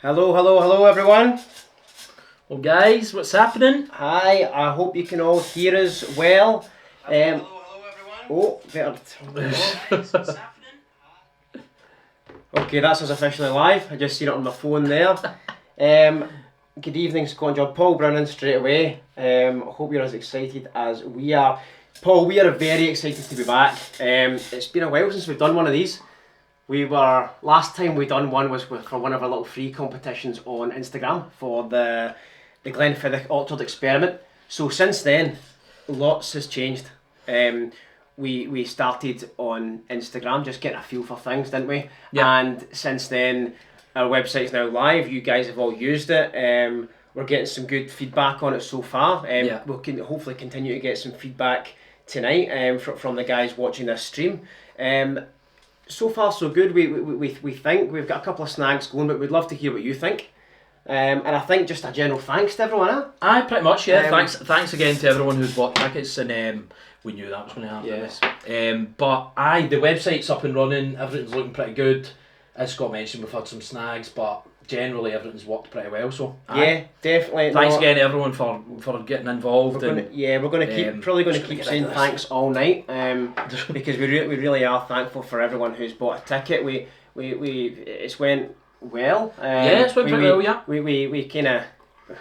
Hello everyone. Well guys, what's happening? Hi, I hope you can all hear us well. Hello everyone. Oh, better. Okay, that's us officially live. I just seen it on my phone there. Good evening, Scott and John. Paul Brennan straight away. Hope you're as excited as we are. Paul, we are very excited to be back. It's been a while since we've done one of these. Last time we done one was for one of our little free competitions on Instagram for the Glenfiddich Orchard Experiment. So since then, lots has changed. We started on Instagram, just getting a feel for things, didn't we? Yeah. And since then, our website's now live. You guys have all used it. We're getting some good feedback on it so far. Yeah. We'll hopefully continue to get some feedback tonight from the guys watching this stream. So far so good. We think we've got a couple of snags going, but we'd love to hear what you think. And I think just a general thanks to everyone. Aye, pretty much, yeah. Thanks again to everyone who's bought tickets, and we knew that was going to happen. Yes. But aye, the website's up and running. Everything's looking pretty good. As Scott mentioned, we've had some snags, but generally everything's worked pretty well. So aye. Yeah, definitely. Thanks again to everyone for getting involved. We're going to keep saying thanks all night. Because we really are thankful for everyone who's bought a ticket. It's went well. Yeah, it's went pretty well. Yeah.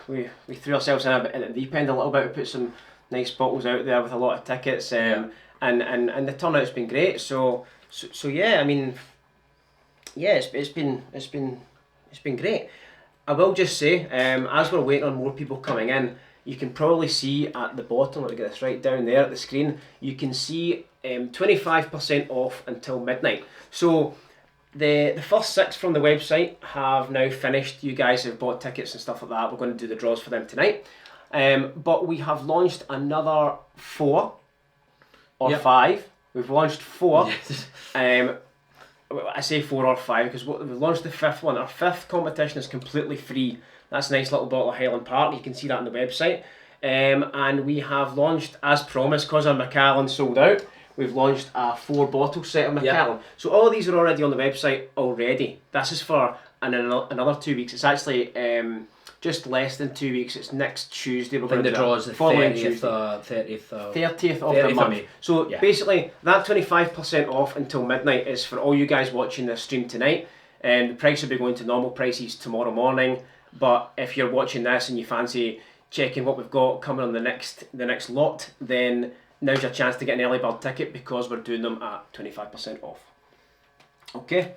We threw ourselves in the deep end a little bit. We put some nice bottles out there with a lot of tickets. And the turnout's been great. So yeah, I mean, yeah, it's been great. I will just say, as we're waiting on more people coming in, you can probably see at the bottom, let me get this right down there at the screen, you can see 25% off until midnight. So the first 6 from the website have now finished. You guys have bought tickets and stuff like that. We're going to do the draws for them tonight. But we have launched another 4 or 5. We've launched 4. Yes. I say 4 or 5 because we've launched the 5th one. Our 5th competition is completely free. That's a nice little bottle of Highland Park. You can see that on the website. And we have launched, as promised, because our MACALLAN sold out, we've launched a 4 bottle set of MACALLAN. Yep. So all of these are already on the website already. This is for another 2 weeks. It's actually just less than 2 weeks. It's next Tuesday. We're going to the draw is the 30th of the month. May. So basically, that 25% off until midnight is for all you guys watching this stream tonight. And the price will be going to normal prices tomorrow morning. But if you're watching this and you fancy checking what we've got coming on the next lot, then now's your chance to get an early bird ticket because we're doing them at 25% off. Okay.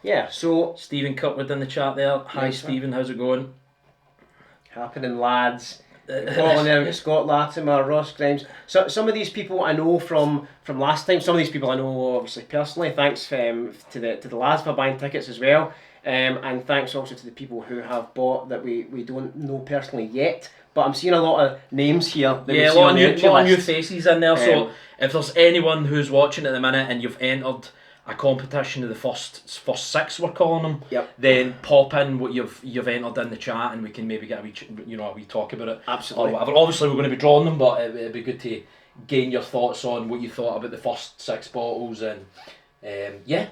Yeah. So Stephen Cutwood in the chat there. Hi Stephen, how's it going? Happening, lads. Got on there, Scott Latimer, Ross Grimes. So some of these people I know from last time. Some of these people I know obviously personally. Thanks to the lads for buying tickets as well. And thanks also to the people who have bought that we don't know personally yet. But I'm seeing a lot of names here. Yeah, a lot of new faces in there. So if there's anyone who's watching at the minute and you've entered a competition of the first 6, we're calling them. Yep. Then pop in what you've entered in the chat, and we can maybe get a wee talk about it. Absolutely. Or whatever. Obviously, we're going to be drawing them, but it'd be good to gain your thoughts on what you thought about the first 6 bottles, and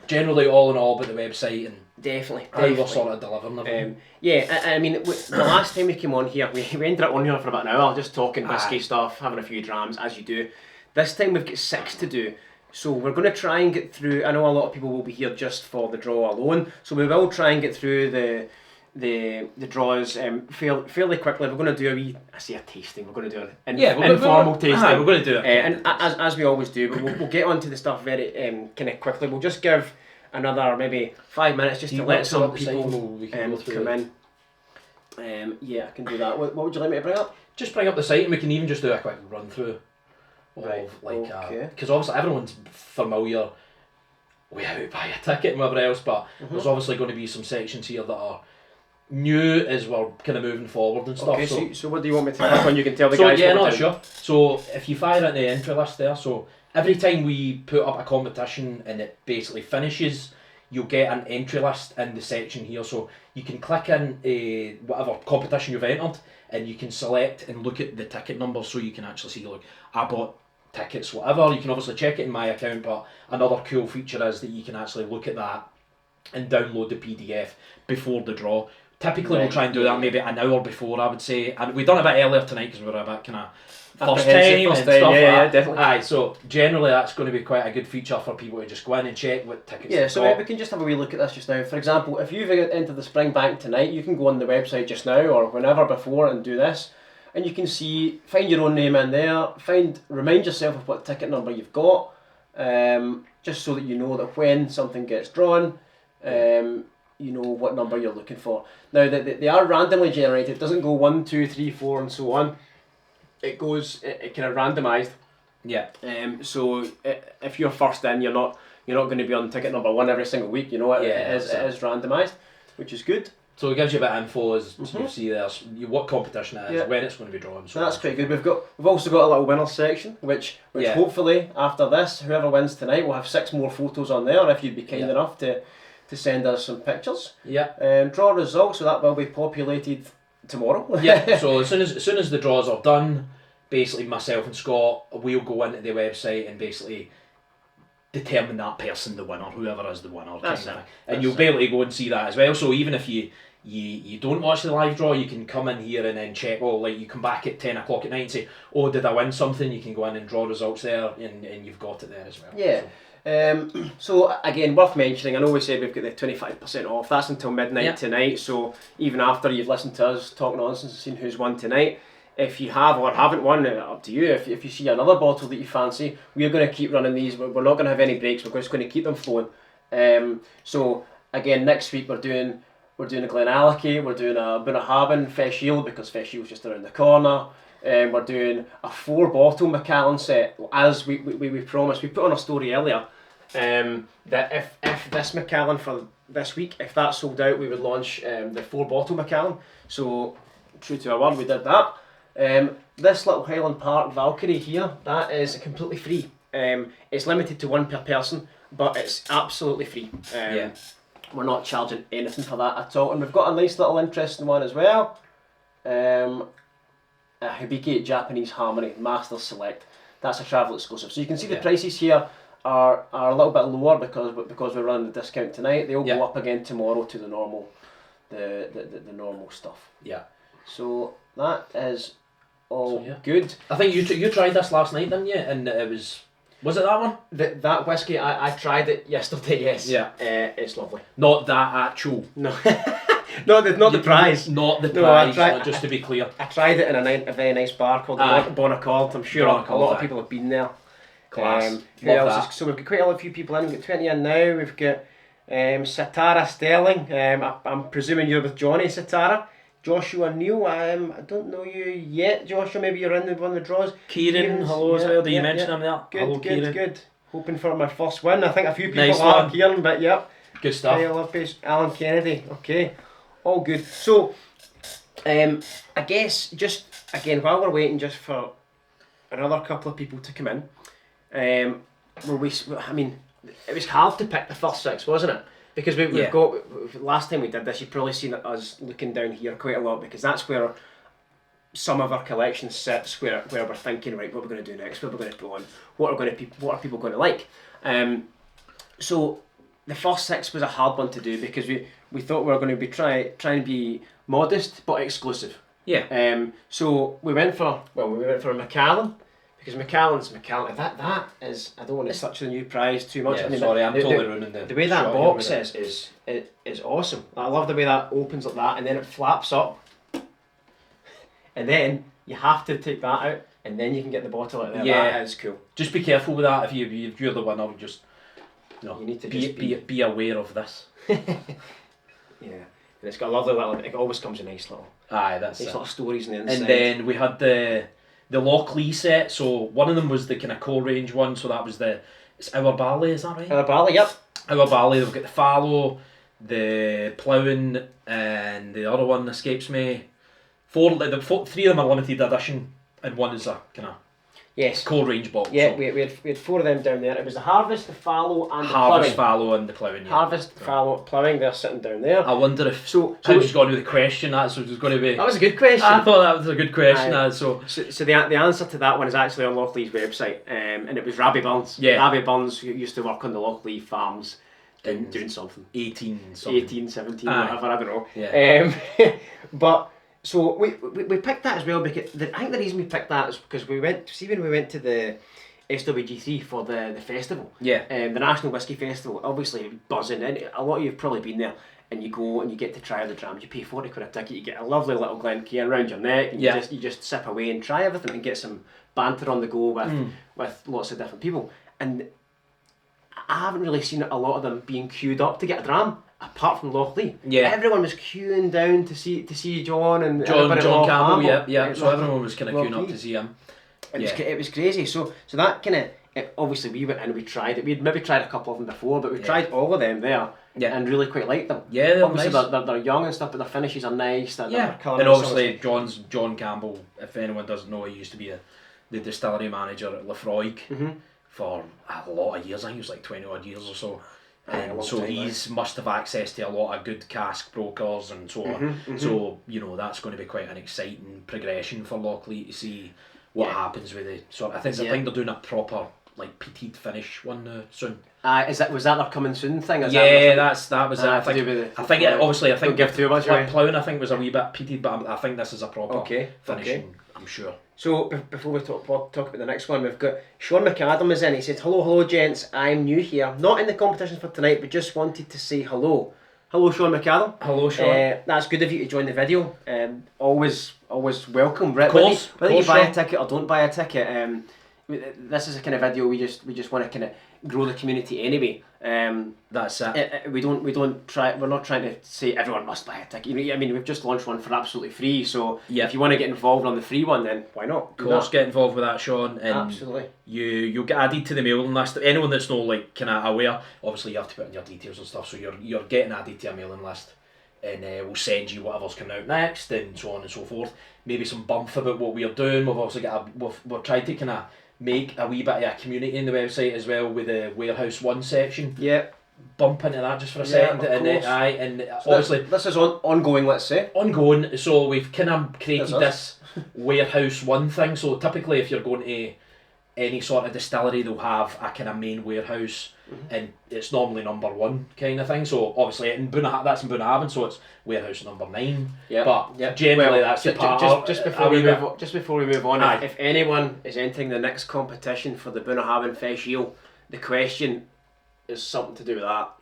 generally all in all about the website and definitely. how we're sort of delivering them. I mean, the last time we came on here, we ended up on here for about an hour, just talking whisky stuff, having a few drams, as you do. This time we've got 6 to do. So we're going to try and get through. I know a lot of people will be here just for the draw alone, so we will try and get through the draws fairly quickly. We're going to do a tasting. We're going to do an informal tasting. We're going to do it. And as we always do, but we'll get onto the stuff very kind of quickly. We'll just give another maybe 5 minutes just to let some people come in. I can do that. What would you like me to bring up? Just bring up the site, and we can even just do a quick run through. Because obviously everyone's familiar with how to buy a ticket and whatever else, but there's obviously going to be some sections here that are new as we're kind of moving forward and stuff. Okay, so what do you want me to click on? You can tell the guys. Sure. So if you fire in the entry list there, so every time we put up a competition and it basically finishes, you'll get an entry list in the section here. So you can click in whatever competition you've entered, and you can select and look at the ticket numbers, so you can actually see, look, I bought tickets, whatever. You can obviously check it in my account, but another cool feature is that you can actually look at that and download the PDF before the draw. Typically, Right, we'll try and do yeah. that maybe an hour before, I would say. And we've done a bit earlier tonight because we were a bit kind of first Apprehensive time first and time, stuff yeah, like yeah, that. definitely. Aye, so generally that's going to be quite a good feature for people to just go in and check what tickets Yeah, they've so got. we can just have a wee look at this just now. For example, if you've entered the Springbank tonight, you can go on the website just now or whenever before and do this. And you can see, find your own name in there, remind yourself of what ticket number you've got, just so that you know that when something gets drawn, you know what number you're looking for. Now, they are randomly generated. It doesn't go 1, 2, 3, 4 and so on. It goes, it kind of randomised. Yeah. So if you're first in, you're not going to be on ticket number 1 every single week. You know, it is randomised, which is good. So it gives you a bit of info as you see there's what competition it is, when it's going to be drawn. So that's quite good. We've also got a little winners section, which hopefully after this, whoever wins tonight will have 6 more photos on there. If you'd be kind enough to send us some pictures. Yeah. Draw results, so that will be populated tomorrow. Yeah. So as soon as the draws are done, basically myself and Scott we'll go into the website and basically determine that person the winner, whoever is the winner. That's kind of it. And you'll be able to go and see that as well. So even if you don't watch the live draw, you can come in here and then check. Well, like you come back at 10 o'clock at night and say, oh, did I win something? You can go in and draw results there, and you've got it there as well. Yeah. So again, worth mentioning, I know we said we've got the 25% off. That's until midnight tonight. So even after you've listened to us talk nonsense and seen who's won tonight, if you have or haven't won, up to you. If you see another bottle that you fancy, we're going to keep running these. We're not going to have any breaks. We're just going to keep them flowing. So again, next week we're doing a Glenallachie, we're doing a Bunnahabhain Fesh Yield because Fesh Yield's just around the corner. We're doing a 4-bottle MACALLAN set, as we promised. We put on a story earlier that if this MACALLAN for this week, if that sold out, we would launch the 4-bottle MACALLAN. So true to our word, we did that. This little Highland Park Valkyrie here, that is completely free. It's limited to 1 per person, but it's absolutely free. We're not charging anything for that at all. And we've got a nice little interesting one as well. A Hibiki Japanese Harmony Master Select. That's a travel exclusive. So you can see the prices here are a little bit lower because we're running the discount tonight. They'll go up again tomorrow to the normal normal stuff. Yeah. So that is all good. I think you tried this last night, didn't you? And it was it that one? That whiskey, I tried it yesterday, yes. Yeah. It's lovely. Not that actual. No. not the prize. Not the No, prize, just to be clear. I tried it in a very nice bar called Bonaccord. I'm sure a lot of people have been there. Class. Who else so we've got quite a few people in. We've got 20 in now. We've got Satara Sterling. I'm presuming you're with Johnny Satara. Joshua Neal, I don't know you yet, Joshua. Maybe you're in one of the draws. Kieran, hello as well. Did you mention him there? Good, hello, Kieran. Good. Hoping for my first win. I think a few people Nice are one. Kieran, but yep. Good stuff. Alan Kennedy. Okay, all good. So, I guess just again while we're waiting just for another couple of people to come in, it was hard to pick the first 6, wasn't it? Because we've got, last time we did this, you've probably seen us looking down here quite a lot because that's where some of our collection sits, where we're thinking, right, what we're going to do next, what we're going to put on, what are people going to like. So the first 6 was a hard one to do because we thought we were going to be trying to be modest but exclusive. Yeah. So we went for a MACALLAN. Because MACALLAN's MACALLAN, that is, I don't want to touch the new prize too much. Yeah, I mean, sorry, I'm totally ruining the way that box is awesome. I love the way that opens like that and then it flaps up. And then you have to take that out and then you can get the bottle out there. Yeah. That is cool. Just be careful with that if you're the winner. Just you need to be aware of this. Yeah. And it's got a lovely little, it always comes in nice little. Aye, that's nice it. little stories in the inside. And then we had the Loch-Lee set, so one of them was the kind of core range one, so that was it's Our Barley, is that right? Our Barley, yep. Our Barley, they've got the Fallow, the Ploughing, and the other one escapes me. 3 of them are limited edition, and one is a kind of core range box. Yeah, so. we had 4 of them down there. It was the Harvest, the Fallow, and the Harvest, Ploughing. Fallow, and the Ploughing. Yeah. Harvest, Fallow, Ploughing. They're sitting down there. I wonder if so How's going to be the question. That's what was going to be. That was a good question. I thought that was a good question. So the answer to that one is actually on Loch-Lee's website, and it was Rabbie Burns. Yeah. Rabbie Burns, who used to work on the Loch-Lee farms, doing something. 18 something. 18, 17, Aye. whatever, I don't know. Yeah. But so we picked that as well because I think the reason we picked that is because when we went to the SWG3 for the festival, Yeah. the National Whisky Festival, obviously buzzing, and a lot of you have probably been there, and you go and you get to try the drams, you pay £40 a ticket, you get a lovely little Glencairn around your neck, and Yeah. you just sip away and try everything and get some banter on the go with lots of different people. And I haven't really seen a lot of them being queued up to get a dram, apart from Lochlee. Yeah. Everyone was queuing down to see John and John everybody at Loch Campbell, Campbell. yeah. So everyone was kind of queuing up Lochlee. to see him. It was crazy. So that kind of, obviously we went in and we tried it. We'd maybe tried a couple of them before, but we tried all of them there and really quite liked them. Yeah, they're Obviously nice. they're young and stuff, but their finishes are nice. Yeah, and obviously John Campbell, if anyone doesn't know, he used to be the distillery manager at Lefroy for a lot of years. I think it was like 20 odd years or so. So he's must have access to a lot of good cask brokers and so on. So that's going to be quite an exciting progression for Lochlee to see what happens with the sort. I think they're doing a proper like petite finish one now soon. was that their coming soon thing? That was it. I think give too much away. Plough I think was a wee bit petite, but I think this is a proper finishing. I'm sure. So before we talk about the next one, we've got Sean McAdam is in. He said, "Hello gents, I'm new here, not in the competition for tonight, but just wanted to say hello." Hello Sean McAdam. Hello Sean. That's good of you to join the video. Always welcome. Of course, whether you buy Sean. a ticket or don't buy a ticket. This is a kind of video we just want to kind of grow the community anyway. That's it. We're not trying to say everyone must buy a ticket. I mean, we've just launched one for absolutely free. So if you want to get involved on the free one, then why not? Of course, get involved with that, Sean. And absolutely. You'll get added to the mailing list. Anyone that's not like kind of aware, obviously you have to put in your details and stuff. So you're getting added to a mailing list, and we'll send you whatever's coming out next, and so on and so forth. Maybe some bump about what we're doing. We've also got we're trying to kind of make a wee bit of a community in the website as well with the Warehouse 1 section. Yeah. Bump into that just for a second. And so obviously this is ongoing, let's say. Ongoing, so we've kind of created this Warehouse 1 thing. So typically if you're going to any sort of distillery, they'll have a kind of main warehouse, and it's normally number 1 kind of thing. So obviously that's in Bunnahabhain, so it's warehouse number 9. But generally that's just before we move on. If anyone is entering the next competition for the Bunnahabhain Feis Yield, the question is something to do with that.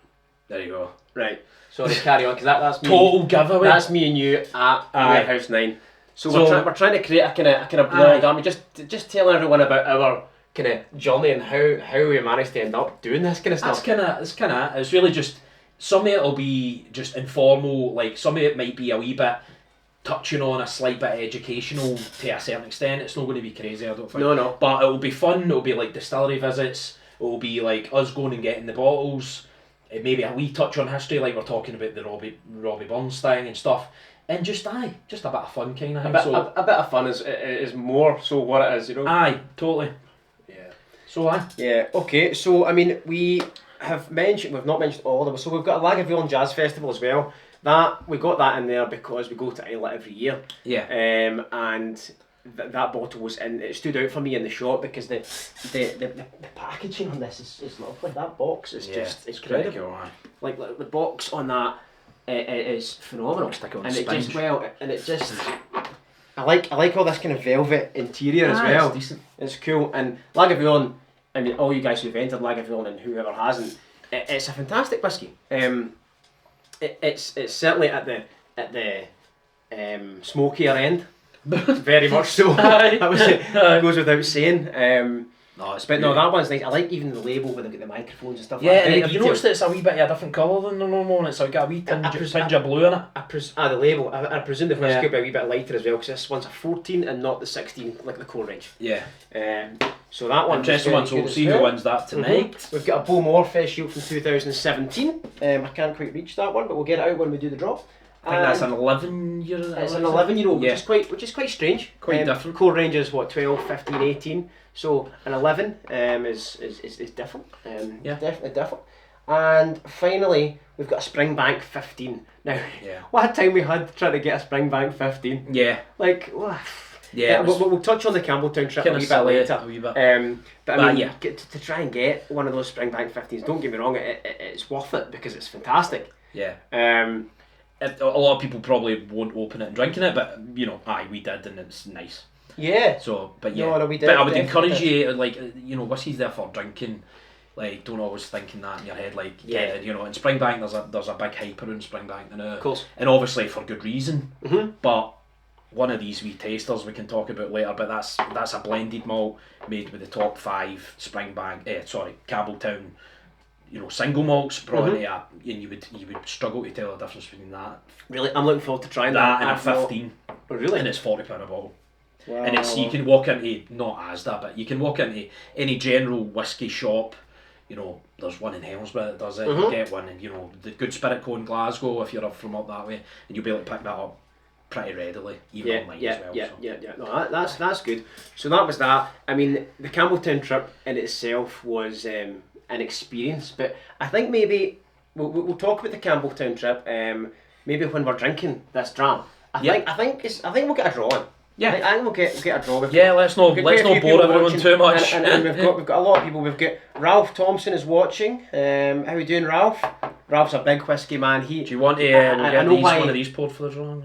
There you go. Right. Sorry, carry on, because that's me. Total giveaway. That's me and you at Warehouse 9. So we're trying to create a kind of blog. I mean, just telling everyone about our kind of journey and how we managed to end up doing this kind of stuff. It's really just, some of it will be just informal, like some of it might be a wee bit touching on a slight bit educational to a certain extent. It's not going to be crazy, I don't think. No. But it will be fun. It will be like distillery visits. It will be like us going and getting the bottles. Maybe a wee touch on history, like we're talking about the Robbie Burns thing and stuff. And just a bit of fun kind of thing. A bit of fun is more so what it is, you know. Aye, totally. Yeah. So Yeah. Okay. So I mean, we've not mentioned all of them. So we've got a Lagavulin Jazz Festival as well. That we got that in there because we go to Isla every year. Yeah. And that bottle was in. It stood out for me in the shop because the packaging on this is lovely. That box is just incredible. Like the box on that. It is phenomenal, I like all this kind of velvet interior as well. It's decent. It's cool, and Lagavulin. I mean, all you guys who've entered Lagavulin and whoever hasn't, it's a fantastic whiskey. It's certainly at the smokier end, very much so. That was it. Goes without saying. That one's nice. I like even the label when they've got the microphones and stuff. Yeah, and have you noticed it's a wee bit of a different colour than the normal one? It's got a wee tinge of blue in it. The label. I presume the whiskey will be a wee bit lighter as well because this one's a 14 and not the 16 like the core range. Yeah. So that one. Interesting one. So we'll see who wins that tonight. We've got a Bowmore Feis Yield from 2017. I can't quite reach that one, but we'll get it out when we do the drop. I think that's an 11-year-old. It's an 11-year-old, which is quite strange. Quite different. Core range is what, 12, 15, 18. So an 11 is different. Definitely different. And finally, we've got a Springbank 15. Now, what a time we had trying to get a Springbank 15. Yeah. Like, Yeah, it was we'll touch on the Campbelltown trip a kinda wee bit silly, later. a wee bit. But I mean, yeah. to try and get one of those Springbank 15s, don't get me wrong, it's worth it because it's fantastic. Yeah. Um, A lot of people probably won't open it and drinking it, but we did, and it's nice. yeah. So, but yeah, No, we did, but I would definitely encourage did. you, whiskey's there for drinking. Like, don't always thinking that in your head. Like, Yeah. in Springbank, there's a big hype around Springbank now, Of course. and obviously for good reason. Mm-hmm. But one of these wee tasters we can talk about later. But that's a blended malt made with the top 5 Campbelltown, single malts brought into that, and you would struggle to tell the difference between that. Really, I'm looking forward to trying That and a I've not- 15, Oh, really? and it's £40 a bottle. Wow. And you can walk into, not Asda, but you can walk into any general whiskey shop. There's one in Helmsby that does it. You get one, and the Good Spirit Co in Glasgow if you're up from up that way, and you'll be able to pick that up pretty readily, even online as well. Yeah. No, that's good. So that was that. I mean, the Campbelltown trip in itself was an experience, but I think maybe we'll talk about the Campbelltown trip. Maybe when we're drinking this dram, I think we'll get a draw in. Yeah. I think we'll get a draw. Let's not bore everyone too much. And we've got a lot of people. We've got Ralph Thompson is watching. How we doing, Ralph? Ralph's a big whiskey man. Do you want to I know why, one of these poured for the draw?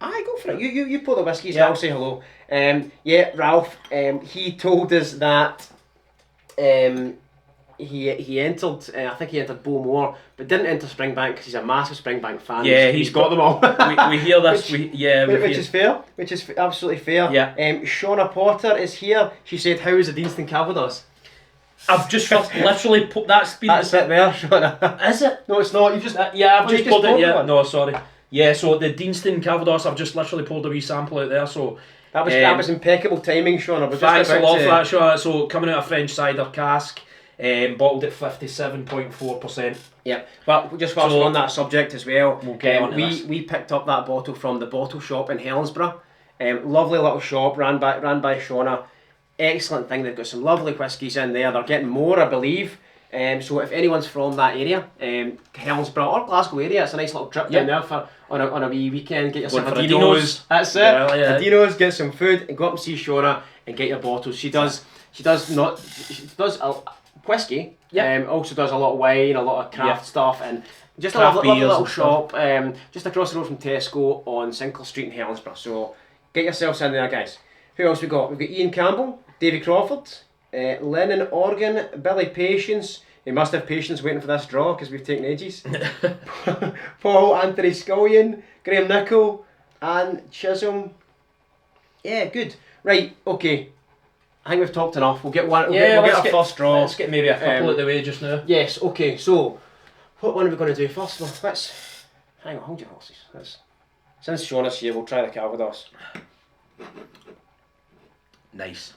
Aye, go for it. You pour the whiskies. Yeah. I'll say hello. Ralph. He told us that he entered. I think he entered Bowmore, but didn't enter Springbank because he's a massive Springbank fan. Yeah, he's got them all. we hear this. Which is fair. Which is absolutely fair. Yeah. Shauna Potter is here. She said, "How is the Deanston Calvados?" I've just literally put that's it there, Shauna. Is it? No, it's not. You just I've just poured it. Yeah, one. no, sorry. Yeah, so the Deanston Calvados, I've just literally poured a wee sample out there. So that was impeccable timing, Shauna. Thanks a lot for that, Shauna. So coming out of French cider cask. Bottled at 57.4%. Yep. Well, just whilst we're on that subject as well, we'll get on we picked up that bottle from the bottle shop in Helensburgh. Lovely little shop ran by Shauna. Excellent thing. They've got some lovely whiskies in there. They're getting more, I believe. So if anyone's from that area, Helensburgh or Glasgow area, it's a nice little trip down there for on a wee weekend. Get yourself a Dino's. That's it. A Dino's. Get some food and go up and see Shauna and get your bottles. She does whiskey, also does a lot of wine, a lot of craft stuff, and just a lovely little shop, just across the road from Tesco on Sinclair Street in Helensburgh. So get yourselves in there, guys. Who else we got? We've got Ian Campbell, Davy Crawford, Lennon Organ, Billy Patience. He must have patience waiting for this draw because we've taken ages. Paul Anthony Scullion, Graham Nichol, and Chisholm. Yeah, good. Right, okay. I think we've talked enough. We'll get one. We'll get our first draw. Let's get maybe a couple out the way just now. Yes. Okay. So, what one are we going to do first? Well, let's hang on. Hold your horses. Since Shauna's here, we'll try the Calvados. Nice.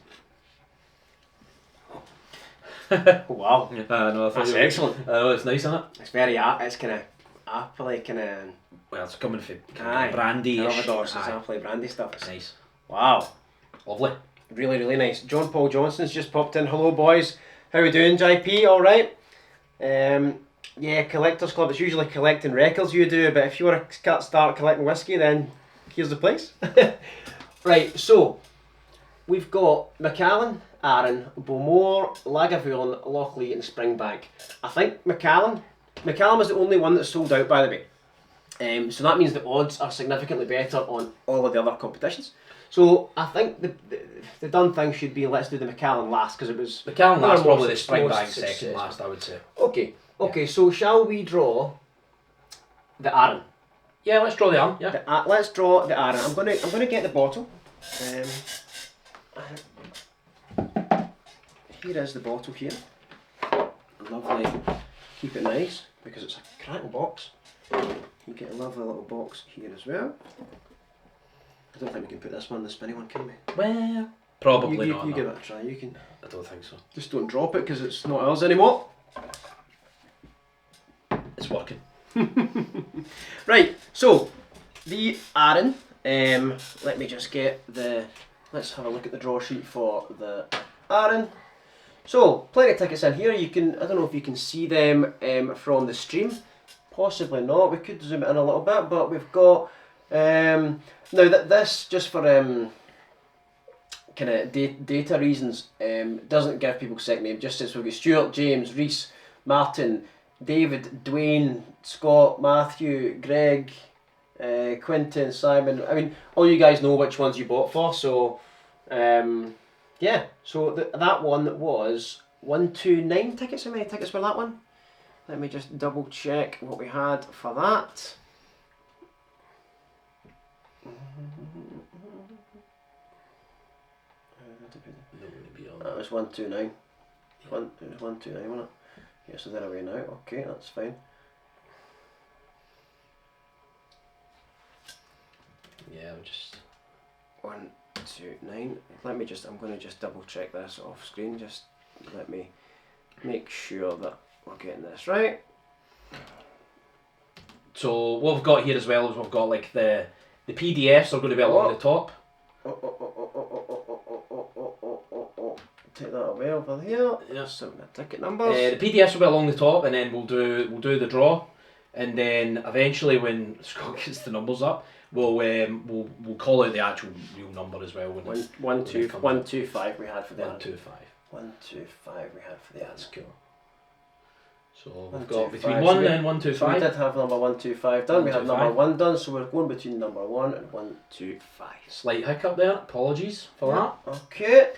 Wow. No, that's excellent. It's nice, isn't it? It's very it's kind of appley, kind of. Well, it's coming from brandy. Calvados, it's appley brandy stuff. It's nice. Wow. Lovely. Really, really nice. John Paul Johnson's just popped in. Hello, boys. How we doing, JP? All right. Yeah, Collectors Club. It's usually collecting records you do, but if you want to start collecting whiskey, then here's the place. Right. So we've got MACALLAN, Arran, Bowmore, Lagavulin, Lochleat, and Springbank. I think MACALLAN was the only one that sold out, by the way. So that means the odds are significantly better on all of the other competitions. So I think the done thing should be let's do the MACALLAN last because it was MACALLAN last, probably the Springbank second last, I would say. Okay. So shall we draw the Arran? Yeah, let's draw the Arran. Yeah. Let's draw the Arran. I'm gonna get the bottle. Here is the bottle here. Lovely. Keep it nice because it's a crackle box. You get a lovely little box here as well. I don't think we can put this one in the spinny one, can we? Well, probably not. You give it a try. You can. I don't think so. Just don't drop it because it's not ours anymore. It's working. Right. So the Arran. Let me just get the. Let's have a look at the draw sheet for the Arran. So plenty of tickets in here. You can. I don't know if you can see them from the stream. Possibly not. We could zoom it in a little bit, but we've got. Now that this just for kind of data reasons, doesn't give people second name. Just says we've got Stuart, James, Reese, Martin, David, Dwayne, Scott, Matthew, Greg, Quentin, Simon. I mean, all you guys know which ones you bought for. So, yeah. So that one was 129 tickets. How many tickets were that one? Let me just double check what we had for that. That was 129. It was 129, wasn't it? Yeah, so they're away now. Okay, that's fine. Yeah, I'm just 129. Let me just. I'm going to just double check this off screen. Just let me make sure that we're getting this right. So what we've got here as well is we've got like the PDFs are going to be along the top. Take that away over here. Yeah. So the ticket numbers. The PDFs will be along the top, and then we'll do the draw, and then eventually when Scott gets the numbers up, we'll call out the actual real number as well. When 125 we had for the 125. 125 we had for the That's cool. So we've 125. got between So 1 we- and So 125. we did have number 125 done. We had number 125. 1 done. So we're going between number 1 and 125. Slight hiccup there. Apologies for that. Okay.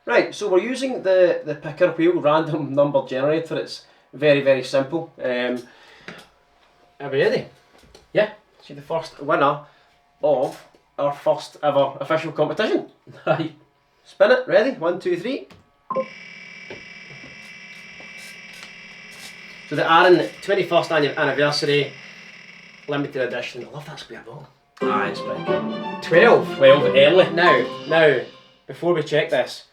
Right, so we're using the picker wheel random number generator. It's very, very simple. Are we ready? Yeah. See the first winner of our first ever official competition. Aye. Spin it, ready? 1, 2, 3. So the Aaron 21st anniversary limited edition. I love that square bottle. Aye, it's pretty good. 12. 12 early. Now, before we check this,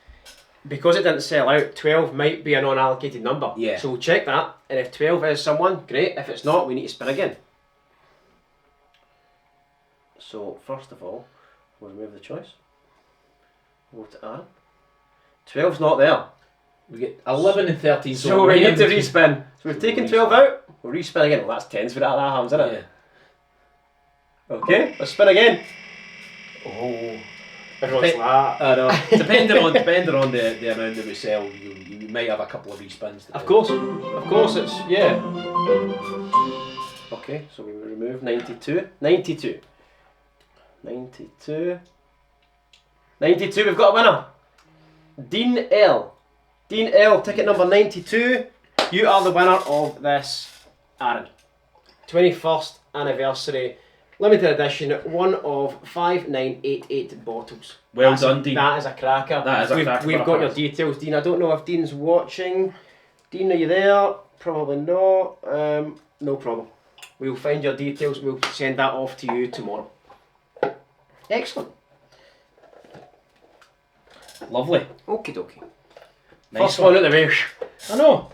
because it didn't sell out, 12 might be a non-allocated number. Yeah. So we'll check that, and if 12 is someone, great. If it's not, we need to spin again. So, first of all, we'll remove the choice. Go to Aaron. 12's not there. We get 11 and 13. So we need to re respin. So we've taken 12 out, we'll respin again. Well, that's 10s for that happens, isn't it? Yeah. Okay, let's spin again. Oh. Everyone's like, I know. depending on the amount that we sell, you might have a couple of respins. of course, it's, yeah. Okay, so we remove 92. 92, we've got a winner. Dean L. Dean L, ticket number 92. You are the winner of this, Aaron. 21st anniversary. Limited edition, one of 5988 bottles. Well done, Dean. That is a cracker. That is a cracker. We've got your details, Dean. I don't know if Dean's watching. Dean, are you there? Probably not. No problem. We'll find your details. We'll send that off to you tomorrow. Excellent. Lovely. Okie dokie. Nice First one out the way. I know.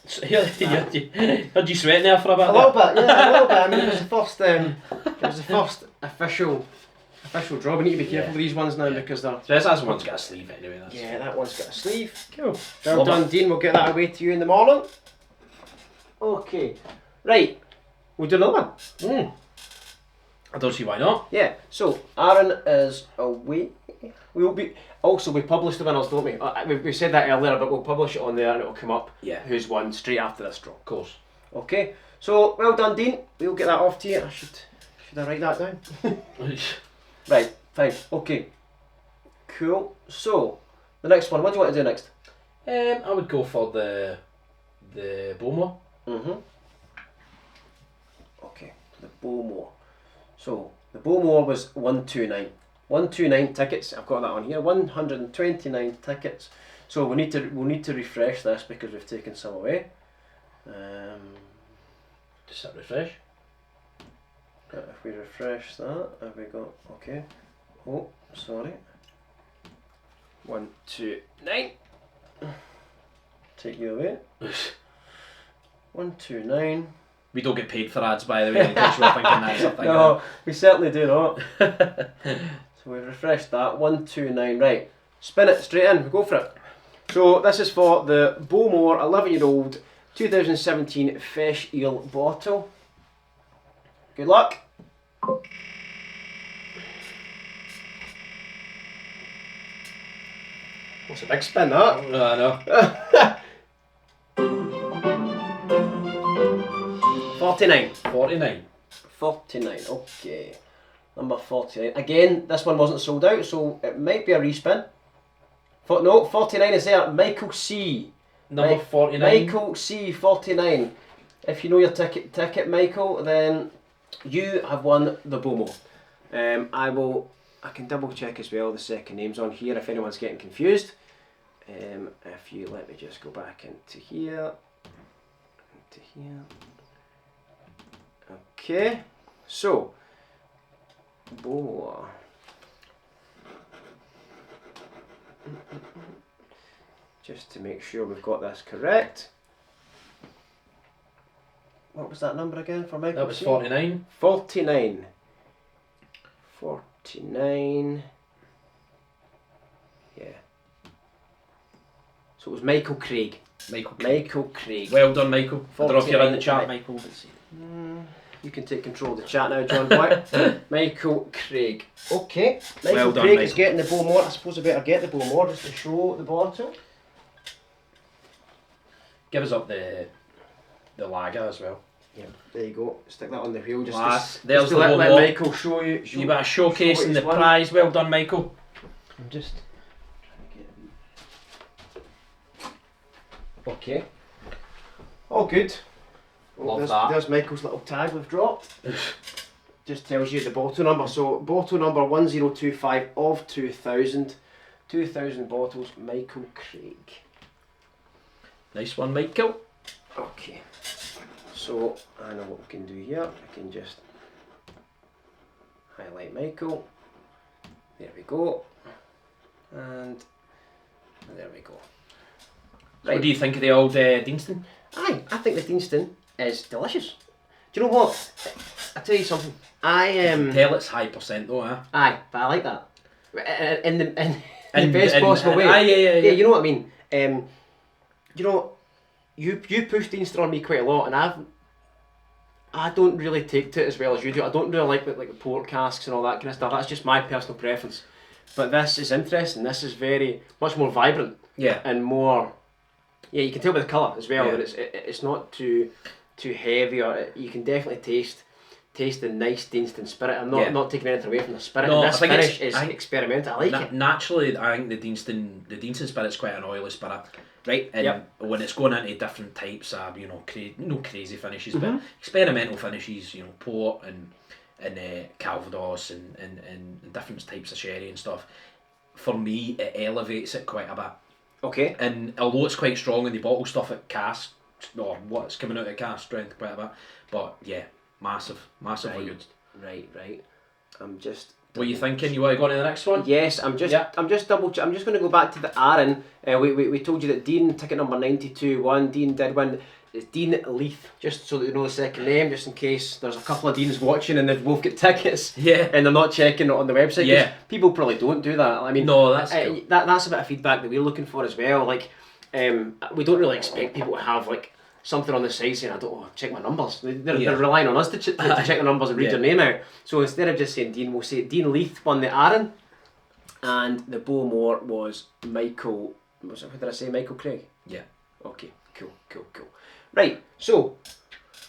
So, heard you sweating there for a bit. A little bit, yeah, a little bit. I mean, it was the first official draw. We need to be careful with these ones now because they're. So this one's got a sleeve anyway. That's Yeah, that one's got a sleeve. cool. Well Love done, it. Dean. We'll get that away to you in the morning. Okay, right. We'll do another one. I don't see why not. Yeah. So Aaron is away. We will be. Also, we publish the winners, don't we? We said that earlier, but we'll publish it on there and it'll come up. Yeah. Who's won straight after this draw. Of course. Okay. So well done, Dean. We'll get that off to you. Should I write that down? Right. Fine. Okay. Cool. So the next one. What do you want to do next? I would go for the Bowmore. Okay. The Bowmore. So the Bowmore was 129. 129 tickets. I've got that on here. 129 tickets. So we'll need to refresh this because we've taken some away. Just hit refresh. If we refresh that, have we got okay? Oh, sorry. 129. Take you away. 129. We don't get paid for ads, by the way, in case you were thinking that's a thing. No, we certainly do not. So we've refreshed that. 129. Right. Spin it straight in. Go for it. So this is for the Bowmore 11-year-old 2017 Fresh Eel bottle. Good luck. That's a big spin, that. I know. 49. 49. 49, okay. Number 49. Again, this one wasn't sold out, so it might be a respin. No, 49 is there. Michael C. Number 49. Michael C. 49. If you know your ticket, Michael, then you have won the Bomo. I can double check as well the second names on here if anyone's getting confused. If you let me just go back into here. Okay, so Bomo. Just to make sure we've got this correct. What was that number again for Michael? That was 49. 49. 49. Yeah. So it was Michael Craig. Michael Craig. Well done, Michael. I don't know if you're in the chat, Michael. Michael. You can take control of the chat now, John White. Michael Craig. Okay. Michael Well done, Craig Michael. is getting the Bowmore. I suppose I better get the Bowmore just to show the bottle. Give us up the lager as well. Yeah, there you go. Stick that on the wheel just Lass, to, there's just to the let Bowmore. Michael show you. You better showcasing the one. prize. Well done, Michael. I'm just okay. All good. Love that. There's Michael's little tag we've dropped. Just tells you the bottle number. So bottle number 1025 of 2000. 2000 bottles. Michael Craig. Nice one, Michael. Okay. So I know what we can do here. I can just highlight Michael. There we go. And there we go. Right. What do you think of the old Deanston? Aye, I think the Deanston is delicious. Do you know what? I tell you something. I Tell it's high percent though, huh? Aye, but I like that. In the best possible way. Aye, yeah. You know what I mean. You know, you push Deanston on me quite a lot, and I don't really take to it as well as you do. I don't really like the port casks and all that kind of stuff. That's just my personal preference. But this is interesting. This is much more vibrant. Yeah. And more. Yeah, you can tell by the colour as well Yeah. that it's not too heavy, or you can definitely taste the nice Deanston spirit. I'm not taking anything away from the spirit. No, and this I think finish is experimental. I like it. Naturally, I think the Deanston spirit's quite an oily spirit, right? And when it's going into different types of, no crazy finishes, but experimental finishes, port and Calvados and different types of sherry and stuff. For me, it elevates it quite a bit. Okay. And although it's quite strong in the bottle stuff at cask, or what's coming out at cask strength quite a bit, but yeah, massively good. Right. I'm just. What are you thinking? You want to go on to the next one? Yes, I'm just double. I'm just going to go back to the Aaron. We told you that Dean, ticket number 92, won. Dean did win. It's Dean Leith, just so that you know the second name, just in case there's a couple of Deans watching and they've both got tickets. Yeah. And they're not checking it on the website. 'Cause Yeah. people probably don't do that. I mean, No, that's cool. that's a bit of feedback that we're looking for as well. Like, we don't really expect people to have like something on the site saying, I don't check my numbers. They're relying on us to check the numbers and read their name out. So instead of just saying Dean, we'll say Dean Leith won the Aaron, and the Bowmore was Michael. What did I say? Michael Craig. Yeah. Okay. Cool. Right. So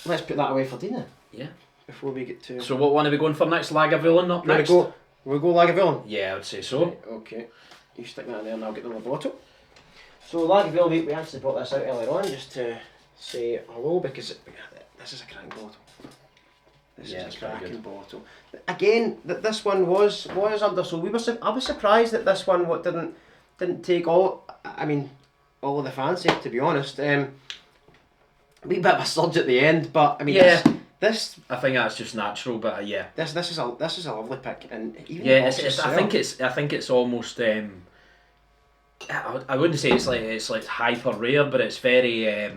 let's put that away for Dean then. Yeah. Before we get to. So what one are we going for next? Lagavulin up next? We'll go Lagavulin. Yeah, I would say so. Right, okay. You stick that in there and I'll get the little bottle. So Lagavulin, we actually brought this out earlier on just to say hello, because this is a crank bottle. This is a cracking bottle. Again, this one was undersold. I was surprised that this one didn't take all of the fancy, to be honest. A wee bit of a surge at the end, but I mean, this I think that's just natural, but yeah. This is a lovely pick, and even yeah, the box itself. I think it's almost I wouldn't say it's like hyper rare, but it's very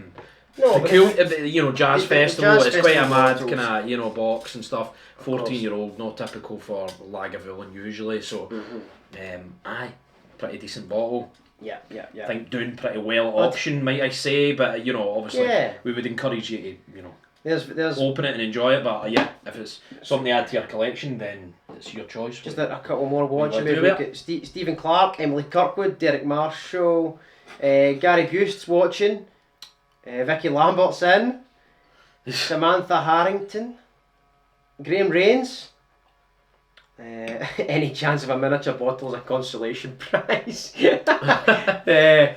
cool. Jazz festival. It's quite a mad kind of box and stuff. 14-year-old, not typical for Lagavulin usually. So, aye, pretty decent bottle. Yeah. I think doing pretty well at auction, might I say, but obviously we would encourage you to there's open it and enjoy it. But if it's something to add to your collection, then it's your choice. Just a couple more watching. want to We've do got Stephen Clark, Emily Kirkwood, Derek Marshall, Gary Bust's watching, Vicky Lambert's in, Samantha Harrington, Graham Rains. Any chance of a miniature bottle as a consolation prize? I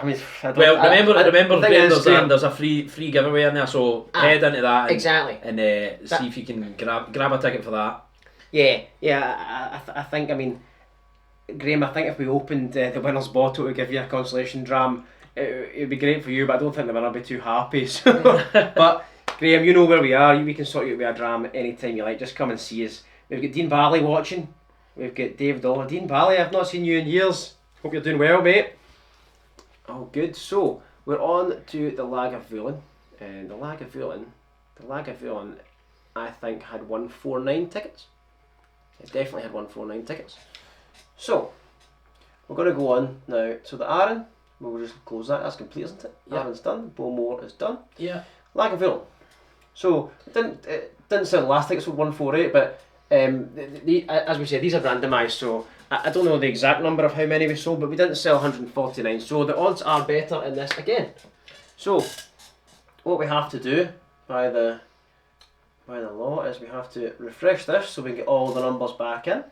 mean, remember, Graham, there's a free giveaway in there, so head into that and see if you can grab a ticket for that. I think, I mean, Graham, I think if we opened the winner's bottle to give you a consolation dram, it'd be great for you, but I don't think the winner would be too happy. So. But Graham, you know where we are. We can sort you out with a dram anytime you like. Just come and see us. We've got Dean Bally watching. We've got Dave Dollar. Dean Bally, I've not seen you in years. Hope you're doing well, mate. Oh, good. So we're on to the Lagavulin, and the Lagavulin, I think had 149 tickets. It definitely had 149 tickets. So we're going to go on now. So the Aaron, we'll just close that. That's complete, isn't it? Yeah. Aaron's done. Bowmore is done. Yeah. Lagavulin. So it didn't sell the last tickets for 148, but as we said, these are randomised, so I don't know the exact number of how many we sold, but we didn't sell 149, so the odds are better in this again. So what we have to do by the law is we have to refresh this so we get all the numbers back in.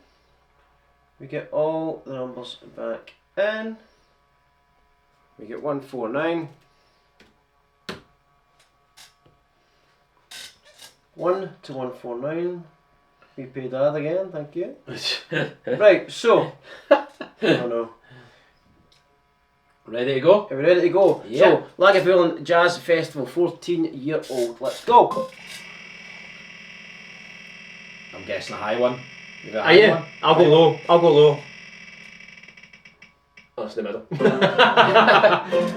We get all the numbers back in. We get 149. 1 to 149. We paid that again, thank you. Right, so. Oh no. Ready to go? Are we ready to go? Yeah. So, Lagavulin Jazz Festival, 14-year-old. Let's go. I'm guessing a high one. You got a Are high you? one? I'll go low. Oh, it's in the middle.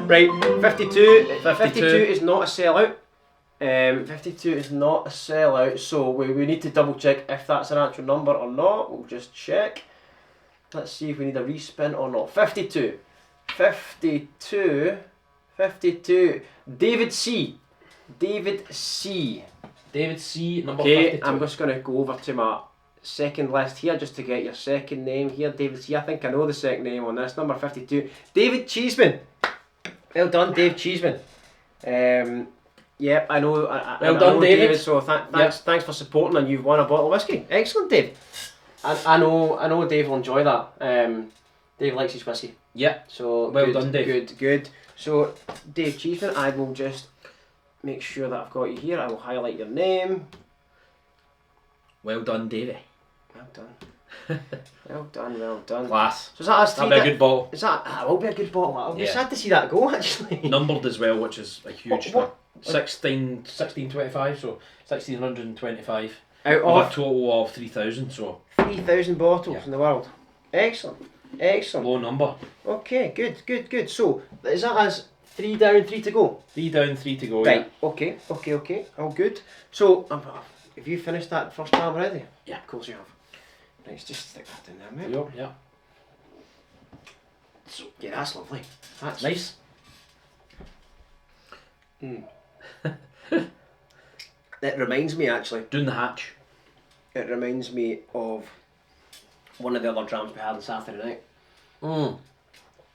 Right, 52. 52 is not a sellout. 52 is not a sellout, so we need to double check if that's an actual number or not. We'll just check. Let's see if we need a respin or not. 52. David C. David C, number Okay, 52. I'm just going to go over to my second list here just to get your second name here. David C. I think I know the second name on this. Number 52. David Cheeseman. Well done, Dave Cheeseman. Yep, I know. Well done, David. So thanks for supporting, and you've won a bottle of whiskey. Excellent, Dave. I know Dave will enjoy that. Dave likes his whiskey. Yeah. So well good, done, Dave. Good. So Dave Cheeseman, I will just make sure that I've got you here. I will highlight your name. Well done, Davey. Well done. Well done. Class. So is that us three? That'll be a good bottle. Is that will be a good bottle. I'll be Yeah. sad to see that go actually. Numbered as well, which is a huge What? 1625, so 1625 Out of a of total of 3,000, so 3,000 bottles Yeah. in the world. Excellent. low number. Okay, good. So is that us 3 down, 3 to go? 3 down, 3 to go. Right. Okay. All good. So have you finished that first tab already? Yeah. Of course you have. Right, just stick that in there, Yeah. mate. Yeah. So, yeah, that's lovely. That's Nice. It reminds me actually. Doing the hatch. It reminds me of one of the other drams we had on Saturday night.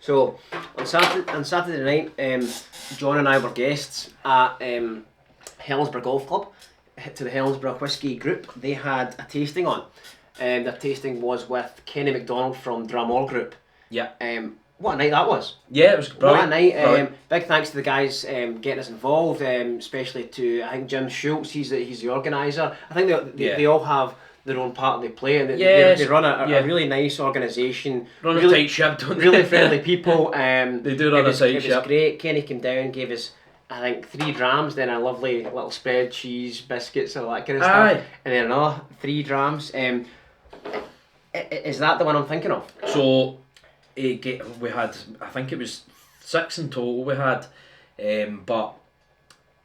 So on Saturday night, John and I were guests at Helensburgh Golf Club to the Helensburgh Whisky Group. They had a tasting on, and their tasting was with Kenny MacDonald from Dramall Group. Yeah. What a night that was! Yeah, it was brilliant. What a night! Brilliant. Big thanks to the guys getting us involved, especially to I think Jim Schultz. He's the organizer. I think they all have their own part they play, and they run a really nice organisation. Run really, a tight ship, don't really they? friendly people. They do run a tight It ship. was great. Kenny came down, gave us I think 3 drams, then a lovely little spread, cheese, biscuits, all that kind of stuff, and then another 3 drams. Is that the one I'm thinking of? So we had, I think it was 6 in total we had, but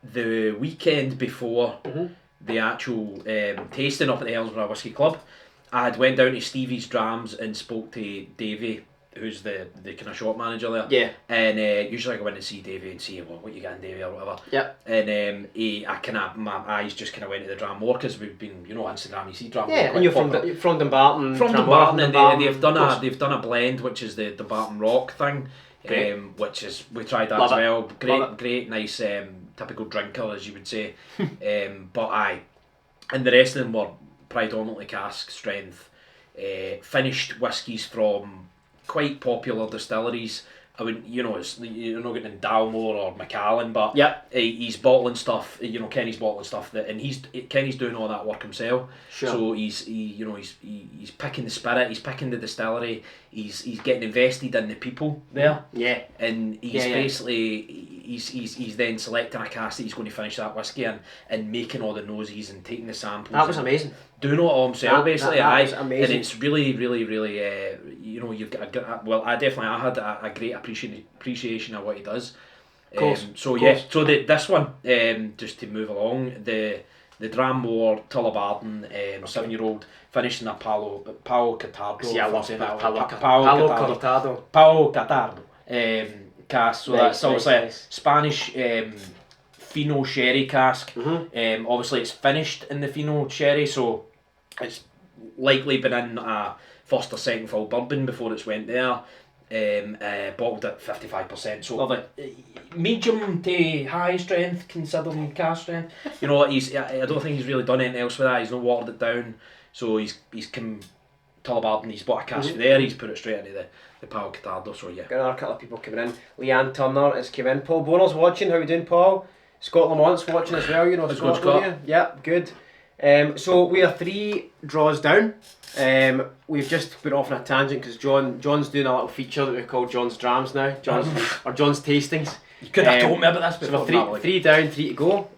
the weekend before the actual tasting up at the Helensburgh Whisky Club, I had went down to Stevie's Drams and spoke to Davey who's the kind of shop manager there. Yeah. And usually I go in to see Davey and see what you getting, Davey, or whatever. Yep. And my eyes just kind of went to the Dramore because we've been, Instagram. You see Dramore. Yeah, and you're from Dumbarton. From Dramore, Dumbarton, and they've done a blend, which is the Dumbarton Rock thing. Which is, we tried that Love as it. well. Great, nice, typical drinker, as you would say. And the rest of them were predominantly cask strength, finished whiskies from quite popular distilleries. I would, you're not getting Dalmore or Macallan, but he's bottling stuff. Kenny's bottling stuff Kenny's doing all that work himself. Sure. So he's picking the spirit, he's picking the distillery, he's getting invested in the people there. Yeah. And he's basically he's then selecting a cask that he's going to finish that whiskey in and making all the noses and taking the samples. That was amazing. Doing it all himself, basically. That was amazing. And it's really, really, really, you've got I had a great appreciation of what he does. Of course. This one, just to move along, the Dramore Tullabarton 7-year-old finished in a Palo Catardo. See, I love Palo Catardo cask. So that's obviously a Spanish Fino sherry cask. Obviously it's finished in the Fino sherry, so it's likely been in a first or second fill bourbon before it's went there. Bottled at 55%, so lovely. Medium to high strength considering cask strength. I don't think he's really done anything else with that. He's not watered it down, so he's come Tullabarton, he's bought a cask there, he's put it straight into the Palo Catardo, so yeah. Got another couple of people coming in. Leanne Turner has come in. Paul Bonner's watching. How we doing, Paul? Scott Lamont's watching as well. Scott. Yeah, good. So we are 3 draws down. We've just been off on a tangent because John's doing a little feature that we call John's Drams now. John's Tastings. You could have told me about this before. So we're 3 down, 3 to go.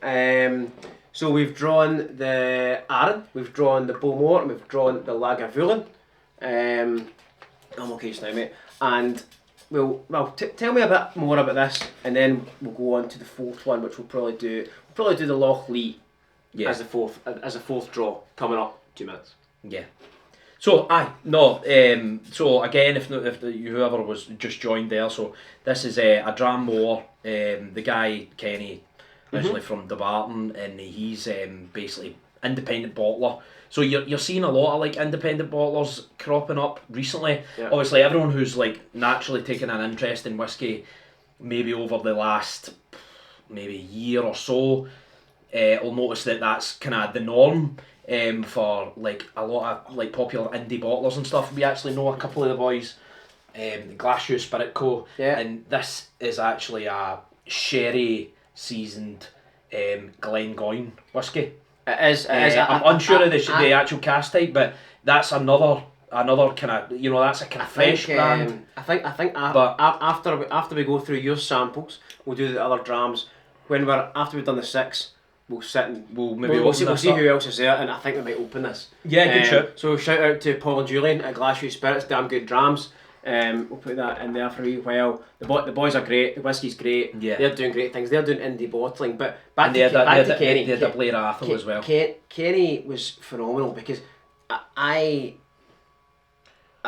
So we've drawn the Arran, we've drawn the Beaumont, and we've drawn the Lagavulin. I'm okay just now, mate. And tell me a bit more about this, and then we'll go on to the 4th one, which we'll probably do the Loch Lee as the 4th draw coming up 2 minutes. Yeah. So so again, if whoever was just joined there, so this is a Dramore. The guy Kenny, originally from Dumbarton, and he's basically independent bottler. So you're seeing a lot of like independent bottlers cropping up recently. Yeah. Obviously, everyone who's like naturally taken an interest in whiskey, maybe over the last year or so, will notice that that's kind of the norm. For like a lot of like popular indie bottlers and stuff. We actually know a couple of the boys, the Glasshoe Spirit Co. Yeah. And this is actually a sherry seasoned Glengoyne whiskey. It is. I'm unsure of the actual cask type, but that's another kind of that's a kind of fresh brand. I think after we go through your samples, we'll do the other drams. After we've done the 6. We'll sit and we'll see who else is there, and I think we might open this. Yeah, good shout. So shout out to Paul and Julian at Glasshoe Spirits, damn good drams. We'll put that in there for a wee while. The boys are great. The whiskey's great. Yeah, they're doing great things. They're doing indie bottling. But back to Kenny. They had a Blair Arthur as well. Kenny was phenomenal because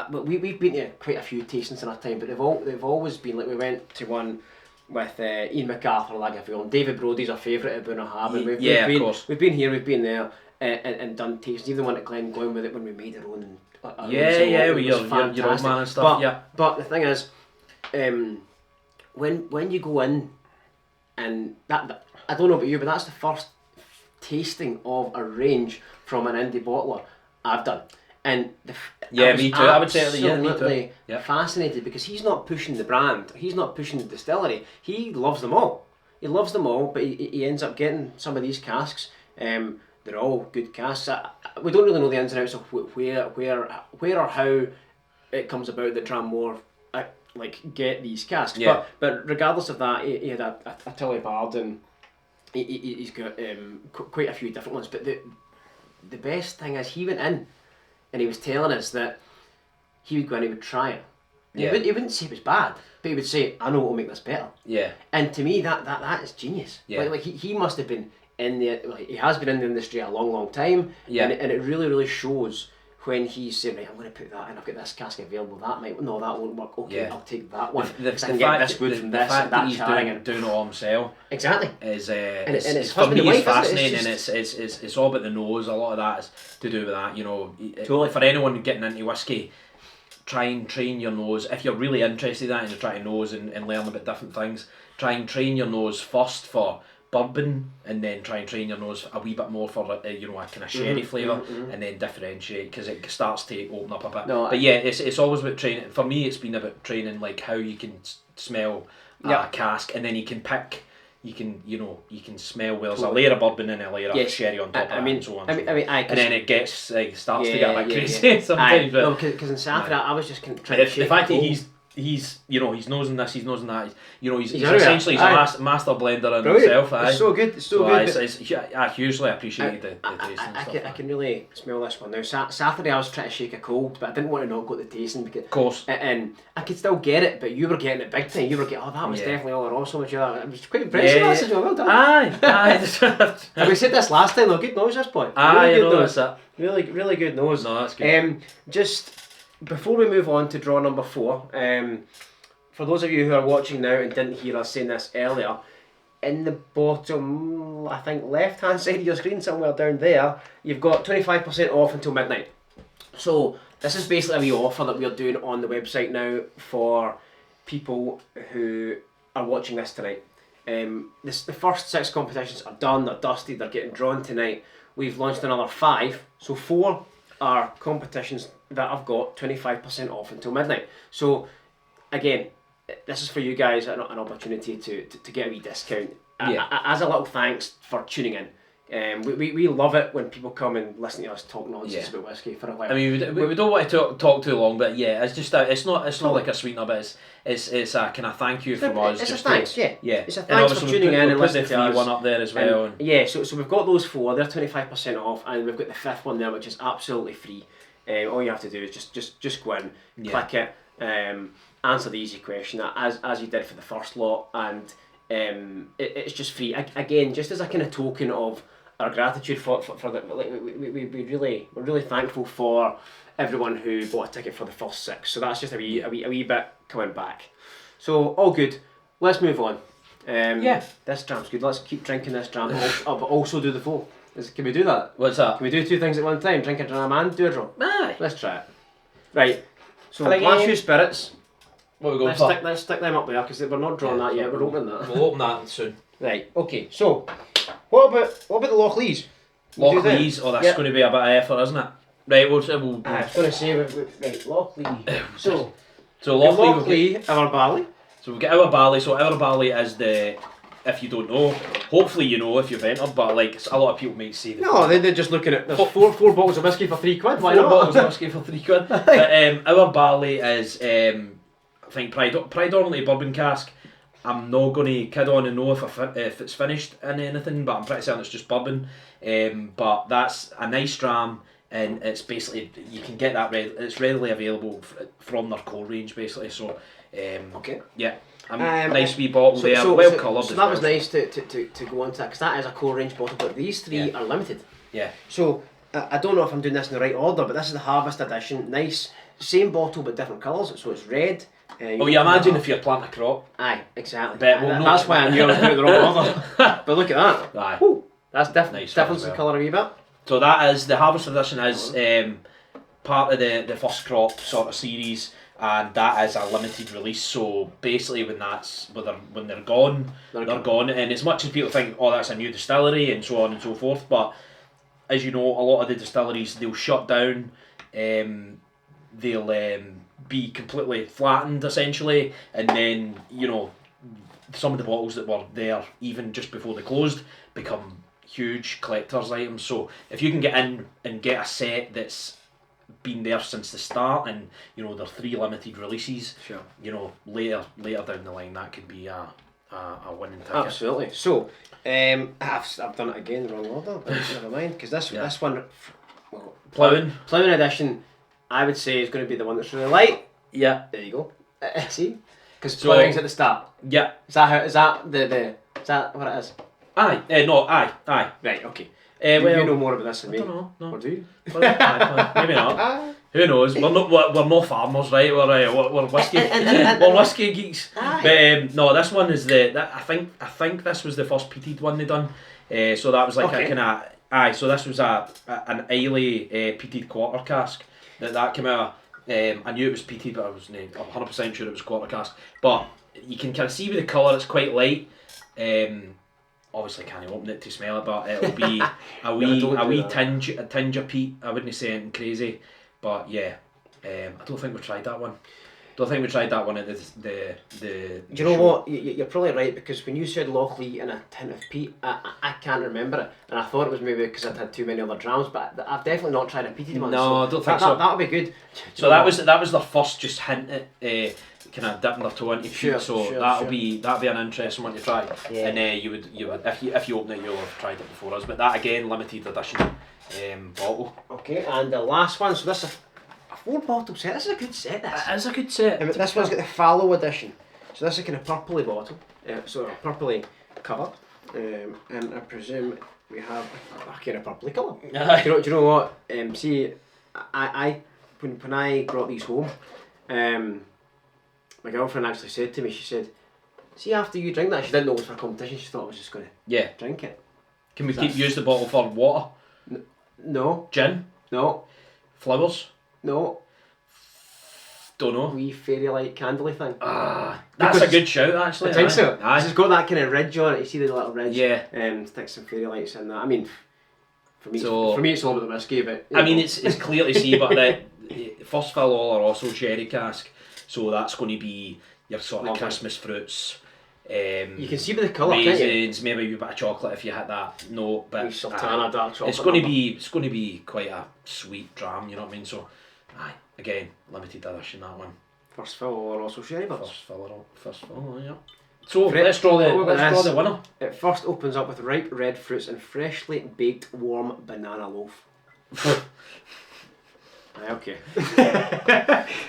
we've been to quite a few tastings in our time, but they've always been like, we went to one with Ian MacArthur Lagavulin. David Brody's our favourite at Bunnahabhain. Of course. We've been here, we've been there, and done tastings. Even the one at Glengoyne with it when we made our own. With your old man and stuff. But the thing is, when you go in, and that I don't know about you, but that's the first tasting of a range from an indie bottler I've done. And me too. I would say absolutely fascinated because he's not pushing the brand, he's not pushing the distillery. He loves them all. He loves them all, but he ends up getting some of these casks. They're all good casks. We don't really know the ins and outs of where or how it comes about that Dramore get these casks. Yeah. But regardless of that, he had a Tullibard, and he's got quite a few different ones. But the best thing is he went in. And he was telling us that he would go and he would try it. Yeah. He wouldn't say it was bad, but he would say, I know what will make this better. Yeah. And to me, that is genius. Yeah. Like he must have been in the, he has been in the industry a long, long time. Yeah. And it really, really shows when he's saying, right, I'm going to put that in, I've got this cask available, that won't work, okay, Yeah. I'll take that one, The I can get this wood from the this, fact and that that he's charring, doing it all himself exactly. is and it's for husband me and it's wife, isn't it? fascinating, It's and it's all about the nose. A lot of that is to do with that, you know. Totally. For anyone getting into whiskey, try and train your nose. If you're really interested in that and you're trying to nose and learn about different things, try and train your nose first for bourbon, and then try and train your nose a wee bit more for a kind of sherry flavour, and then differentiate, because it starts to open up a bit. But yeah, it's always about training. For me, it's been about training, like how you can smell a cask, and then you can pick. You can smell where there's a layer of bourbon and a layer of sherry on top of it, and so on. And then it gets starts to get a bit crazy sometimes. No, because in Saturday I was just trying to shake the fact that it. he's he's nosing this, he's nosing that. He's everywhere. essentially a master blender in himself. It's so good. It's so good. I hugely appreciated the taste and stuff. I can really smell this one now. Saturday I was trying to shake a cold, but I didn't want to not go to the tasting because, of course, and I could still get it. But you were getting it big time. You were getting that was definitely all raw. So much of that. I was quite impressed with that. Well done. Aye. We said this last time though. Good nose, this boy. Really good nose. Really good nose. No, that's good. Just before we move on to draw number 4, for those of you who are watching now and didn't hear us saying this earlier, in the bottom, I think left hand side of your screen, somewhere down there, you've got 25% off until midnight. So this is basically a wee offer that we're doing on the website now for people who are watching this tonight. The first 6 competitions are done, they're dusted, they're getting drawn tonight. We've launched another 5, so 4 are competitions that I've got 25% off until midnight. So again, this is for you guys an opportunity to get a wee discount as a little thanks for tuning in. We love it when people come and listen to us talk nonsense about whiskey for a while. I mean, we don't want to talk too long, but yeah, it's just it's not like a sweetener, but it's a kind of thank you from us. It's a thanks, yeah. It's a thanks for tuning in and listening to us. Put the free one up there as well. And yeah, so we've got those 4. They're 25% off, and we've got the 5th one there, which is absolutely free. All you have to do is just go in, click it, answer the easy question as you did for the first lot, and it's just free. Again, just as a kind of token of our gratitude for the we're really thankful for everyone who bought a ticket for the first 6. So that's just a wee bit coming back. So all good. Let's move on. This dram's good. Let's keep drinking this dram, but also do the 4. Can we do that? What's that? Can we do 2 things at one time? Drink a dram and do a draw? Aye. Let's try it. Right. So last few spirits. What are we going for? Let's stick them up there because we're not drawing that yet. We're opening that. We'll open that soon. Right. Okay. So, what about the Loch Lees? Loch Lees? Oh, that's going to be a bit of effort, isn't it? Right. We'll I was going to say right. Loch Lee. So Loch Lee, our barley. So we get our barley. So our barley is the. If you don't know, hopefully you know if you've entered, but like a lot of people might say. No, they're just looking at there's four bottles of whiskey for £3. Why not? 4 not? bottles of whiskey for £3. But our barley is, I think, predominantly bourbon cask. I'm not going to kid on and know if it's finished in anything, but I'm pretty certain it's just bourbon. But that's a nice dram, and it's basically you can get that. It's readily available from their core range, basically. So, okay. Yeah. Nice wee bottle there, well coloured. So that was nice to go on to that, because that is a core range bottle, but these 3 are limited. Yeah. So I don't know if I'm doing this in the right order, but this is the Harvest Edition. Nice, same bottle but different colours. So it's red. You imagine if you're planting a crop. Aye, exactly. That's why I knew I was doing it the wrong order. But look at that. Aye. Woo, that's nice difference in colour a wee bit. So that is the Harvest Edition is part of the first crop sort of series. And that is a limited release, so basically when they're gone, they're gone. And as much as people think, oh, that's a new distillery and so on and so forth, but as you know, a lot of the distilleries, they'll shut down, they'll be completely flattened essentially, and then, you know, some of the bottles that were there even just before they closed become huge collector's items. So if you can get in and get a set that's been there since the start, and you know, there are 3 limited releases. Sure. You know, later down the line, that could be a winning ticket. Absolutely. So, I've done it again in the wrong order, but never mind, because this one, Ploughing Edition, I would say is going to be the one that's really light. Yeah. There you go. See, because Ploughing's at the start. Yeah. Is that what it is? Aye. No. Aye. Right. Okay. You well, know more about this than I me. don't know. No. Or do you? Maybe not. Who knows? We're no farmers, right? We're whiskey we're whiskey geeks. But no, this one is I think this was the first peated one they done. So that was like a kind of So this was an Islay peated quarter cask that came out. I knew it was peated, but I was 100% sure it was quarter cask. But you can kind of see with the colour, it's quite light. Obviously can't open it to smell it, but it'll be a wee tinge of peat. I wouldn't say anything crazy, but yeah, I don't think we tried that one. Don't think we tried that one at the. Do you know what? You're probably right, because when you said Lochleigh in a tin of peat, I can't remember it, and I thought it was maybe because I'd had too many other drams, but I've definitely not tried a peated one. No, I don't think so. That'll be good. So that was their first just hint at kind of dipping their toe into peat. So that'll be an interesting one to try. Yeah. And you would if you open it, you'll have tried it before us. But that again, limited edition bottle. Okay, and the last one. So this is a 4-bottle set. This is a good set. It is a good set. This one's got the fallow edition. So this is kind of purpley bottle. So purpley covered. And I presume we have a kind of purpley colour. Do you know what? See, when I brought these home, my girlfriend actually said to me, she said, see, after you drink that, she didn't know it was for competition, she thought I was just going to drink it. Can we use the bottle for water? No. Gin? No. Flowers? No. Don't know. Wee fairy light candly thing. That's a good shout, actually. I think so. It's got that kind of ridge on it. You see the little ridge. Yeah. Stick some fairy lights in that. I mean, for me, it's all about the whiskey, but I mean, it's clear to see. But the first fill all are also sherry cask, so that's going to be your sort of Christmas fruits. You can see by the colour, raisins, maybe a bit of chocolate if you hit that note, but sultana dark chocolate. It's going to be quite a sweet dram. You know what I mean? So, again, limited edition that one. First fill or also sherry bubbles. First fill, yeah. So let's draw the winner. It first opens up with ripe red fruits and freshly baked warm banana loaf. Okay.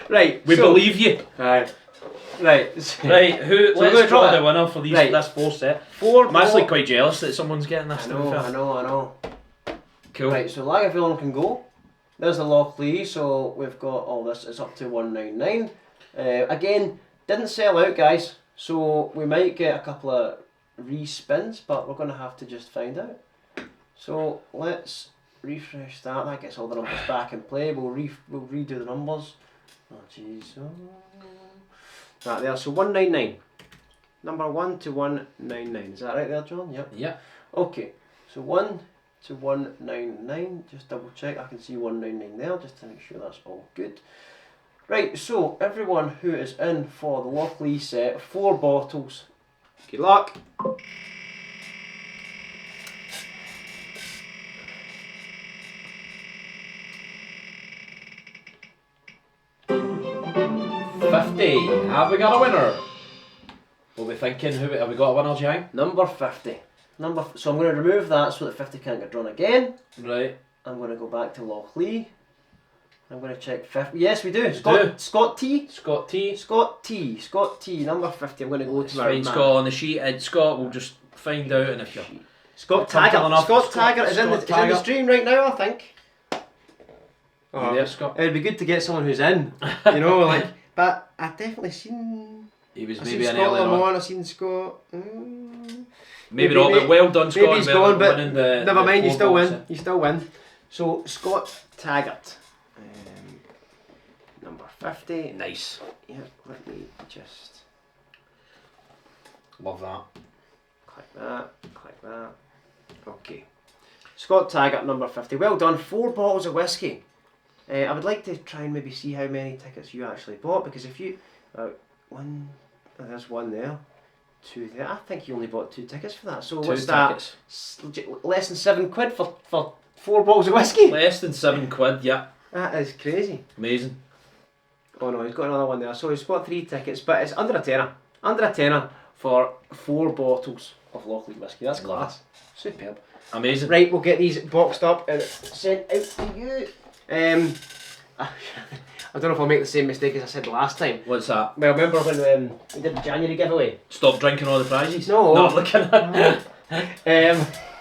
Right, we believe you. Right. Let's draw the winner for this 4 set. I'm actually quite jealous that someone's getting this. I know. Cool. Right, so Lagavulin can go. There's the Lochleigh, so we've got all this. It's up to 199. Again, didn't sell out, guys. So we might get a couple of re-spins, but we're going to have to just find out. So let's refresh that. That gets all the numbers back in play. We'll redo the numbers. Oh jeez. Right there. So 199. Number 1 to 199. Is that right there, John? Yep. Yeah. Okay. So 1 to 199. Just double check. I can see 199 there, just to make sure that's all good. Right, so everyone who is in for the Lochleigh set, 4 bottles. Good luck. $50. Have we got a winner? We'll be thinking, have we got a winner, Jang? Number 50. So I'm going to remove that so that 50 can't get drawn again. Right. I'm going to go back to Lochleigh. I'm going to check 50. Yes, we do. Scott T, number 50. I'm going to go to my Scott on the sheet. And Scott, we'll just find out. And if you're Scott Taggart is in the stream right now, I think. Oh, there, Scott. It'd be good to get someone who's in, you know, like. But I've definitely seen. He was maybe an early on. I've seen Scott. Maybe not, but well done, Scott. Maybe he's gone, but never mind. You still win. You still win. So Scott Taggart. Number 50. Nice. Yeah, let me just... Love that. Click that. Okay. Scott Taggart, number 50. Well done. 4 bottles of whiskey. I would like to try and maybe see how many tickets you actually bought, because if you... there's 1 there. 2 there. I think you only bought 2 tickets for that. So 2 what's tickets. That? Less than £7 for 4 bottles of whiskey? Less than £7, yeah. That is crazy. Amazing. Oh no, he's got another one there. So he's got 3 tickets, but it's under a tenner. Under a tenner for 4 bottles of Lochleigh whiskey. That's class. Superb. Amazing. Right, we'll get these boxed up and sent out to you. I don't know if I'll make the same mistake as I said last time. What's that? Well, remember when we did the January giveaway? Stop drinking all the prizes? No. Not looking at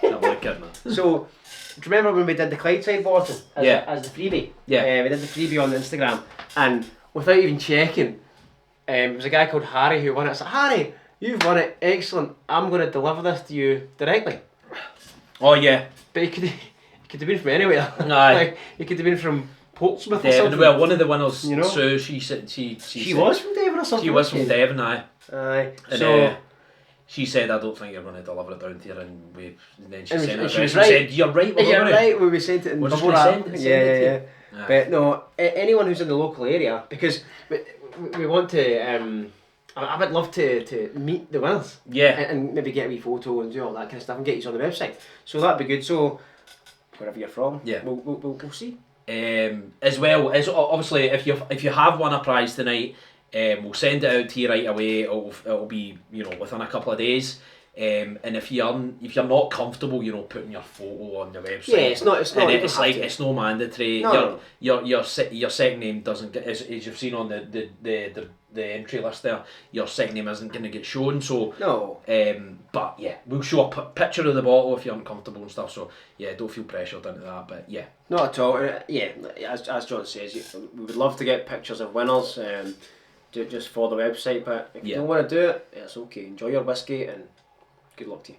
Not looking at So, you remember when we did the Clydeside bottle as the freebie? Yeah. We did the freebie on Instagram, and without even checking, there was a guy called Harry who won it. I said, Harry, you've won it, excellent. I'm going to deliver this to you directly. Oh yeah. But it could have been from anywhere. Aye. Like, it could have been from Portsmouth or Devon. something. Well, one of the winners, You know? Sue, she said she was from Devon or something. She was from Devon, aye. Aye. And, So she said, I don't think you're going to deliver it down to her, and then she And sent it. she was She right. said, you're right. We're you're gonna-" right, when we sent it in We're just bubble gonna wrap. send it Yeah. to you. Aye. But no, anyone who's in the local area, because we want to. I would love to meet the winners. Yeah. And maybe get a wee photo and do all that kind of stuff and get you on the website. So that'd be good. So wherever you're from, Yeah. we'll see. As well as obviously if you have won a prize tonight, we'll send it out to you right away. It'll be within a couple of days. And if you're not comfortable, putting your photo on the website, it's not. and you don't it's have like to. it's no mandatory. No. Your second name doesn't get, as you've seen on the entry list there. Your second name isn't going to get shown. So No. but yeah, we'll show a picture of the bottle if you're uncomfortable and stuff. So yeah, don't feel pressured into that. But yeah. Not at all. Yeah, as John says, we would love to get pictures of winners, just for the website. But if you don't want to do it, it's okay. Enjoy your whiskey and good luck to you.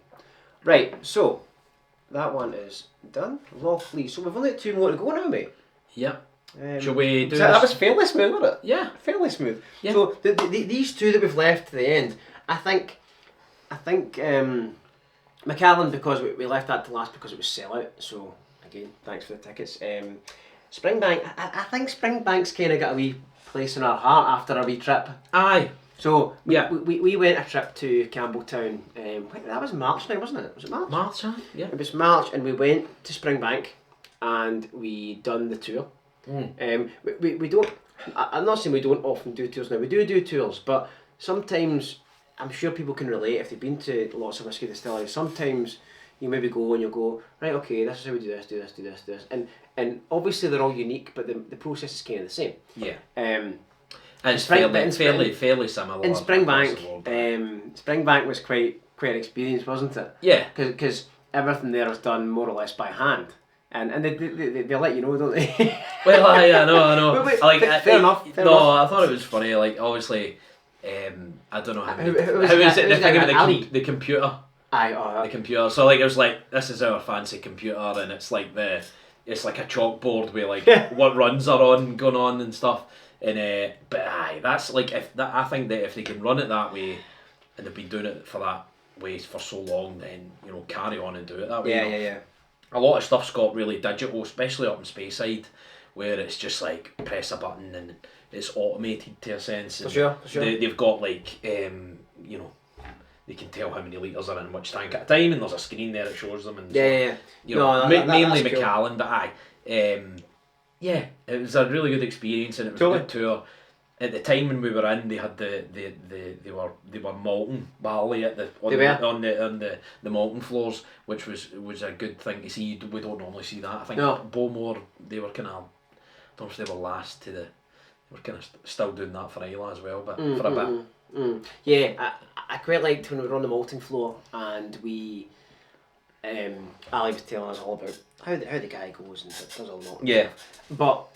Right, so that one is done. Lovely. So we've only got 2 more to go now, mate. Yeah. Shall we do That this? was fairly smooth, wasn't it? Yeah. Fairly smooth. Yeah. So these 2 that we've left to the end, I think MACALLAN, because we left that to last because it was sellout. So again, thanks for the tickets. Springbank, I think Springbank's kind of got a wee place in our heart after a wee trip. Aye. So Yeah. we went a trip to Campbelltown. That was March now, wasn't it? Was it March? March, huh? Yeah. It was March, and we went to Springbank, and we done the tour. We don't. I'm not saying we don't often do tours now. We do tours, but sometimes I'm sure people can relate if they've been to lots of whiskey distilleries. Sometimes you maybe go and you'll go, right, okay, this is how we do this, and obviously they're all unique, but the process is kind of the same. Yeah. In It's Spring- fairly similar. In Springbank, across the board. Springbank was quite an experience, wasn't it? Yeah. Because everything there was done more or less by hand, and they let you know, don't they? Well, I know. Wait, Like, fair enough. I thought it was funny. Like, obviously, I don't know how. Who How was is that- it? The who's thing that about Ali? the computer. Aye, The computer. So like, it was like, this is our fancy computer, and it's like it's like a chalkboard with like what runs are going on and stuff. And but aye, that's like, I think that if they can run it that way, and they've been doing it for that way for so long, then carry on and do it that way. yeah. A lot of stuff's got really digital, especially up in Speyside, where it's just like press a button and it's automated to a sense. For sure. They've got like they can tell how many litres are in which tank at a time, and there's a screen there that shows them. And Yeah. mainly that's cool. MACALLAN, but aye, yeah, it was a really good experience, and it was Totally. a good tour. At the time when we were in, they had they were malting barley at on the malting floors, which was a good thing to see. We don't normally see that. I think No. Bowmore, they were kind of, I don't know if they were last to they were kind of still doing that for Isla as well, but for a bit. Yeah, I quite liked when we were on the malting floor and we, Ali was telling us all about how the guy goes and does all that. Yeah. But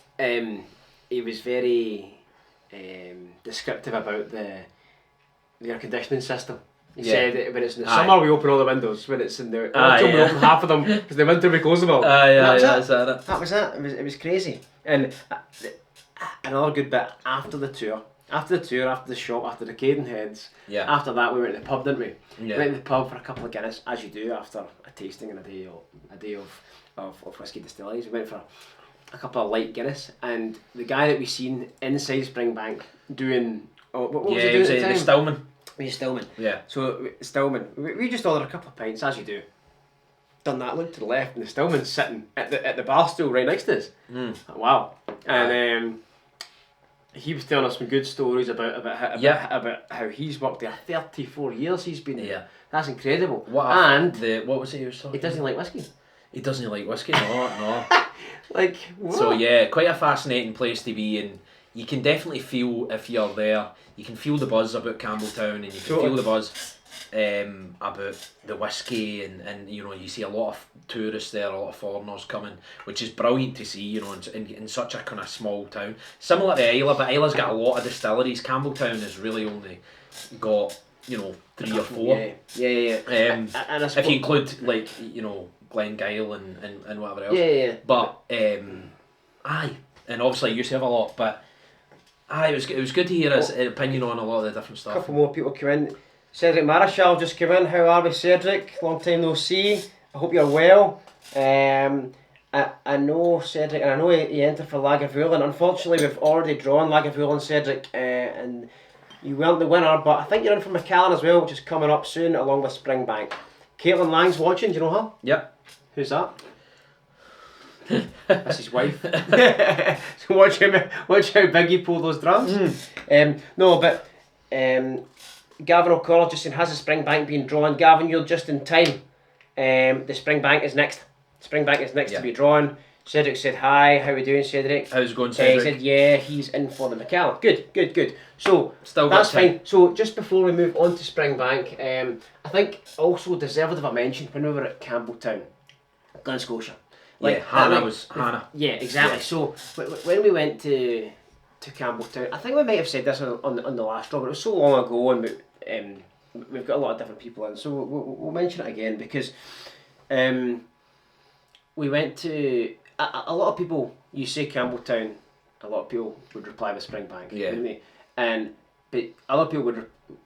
he was very descriptive about the air conditioning system. He said that when it's in the summer we open all the windows, when it's in the autumn we open half of them, because in the winter we close them all. That was it. It was crazy. And another good bit after the tour, after the shop, after the Cadenheads, after that we went to the pub, didn't we? Yeah. We went to the pub for a couple of Guinness, as you do after a tasting and a day of whiskey distilleries. We went for a couple of light Guinness, and the guy that we seen inside Springbank doing, what was he doing at the time? The Stillman. He was Stillman. Yeah. So Stillman, we just ordered a couple of pints, as you do. Done that, looked to the left, and the Stillman's sitting at the bar stool right next to us. Wow. And he was telling us some good stories about how he's worked there. 34 years he's been there. Yeah. That's incredible. What was it he was talking? He doesn't like whiskey. He doesn't like whiskey. No. Like what? So yeah, quite a fascinating place to be, and you can definitely feel if you're there. You can feel the buzz about Campbelltown, and you can feel the buzz about the whiskey, and you know, you see a lot of tourists there, a lot of foreigners coming, which is brilliant to see, you know, in such a kind of small town, similar to Isla, but Isla's got a lot of distilleries. Campbelltown has really only got, you know, 3 or 4. Yeah. And if you include, like, you know, Glengyle and whatever else. Yeah. But aye, and obviously you used to have a lot, but aye, it was good to hear his opinion on a lot of the different A stuff. couple more people come in. Cedric Marischal just came in. How are we, Cedric? Long time no see. I hope you're well. I know Cedric, and I know he entered for Lagavulin. Unfortunately, we've already drawn Lagavulin, Cedric, and you weren't the winner, but I think you're in for MACALLAN as well, which is coming up soon, along with Springbank. Caitlin Lang's watching, do you know her? Yep. Who's that? That's his wife. So watch how big he pulled those drums. No, but Gavin O'Connor just saying, has the Springbank been drawn? Gavin, you're just in time. The Springbank is next. Springbank is next to be drawn. Cedric said hi. How are we doing, Cedric? How's it going, Cedric? He said yeah, he's in for the MACALLAN. Good. So Still that's got time. fine. So just before we move on to Springbank, I think also deserved of a mention when we were at Campbelltown, Glen Scotia. Hannah. Yeah, exactly. Yeah. So when we went to Campbelltown, I think we might have said this on the last draw, but it was so long ago, and we've got a lot of different people in, so we'll mention it again because we went to a lot of people. You say Campbelltown, a lot of people would reply with Springbank, wouldn't they? But other people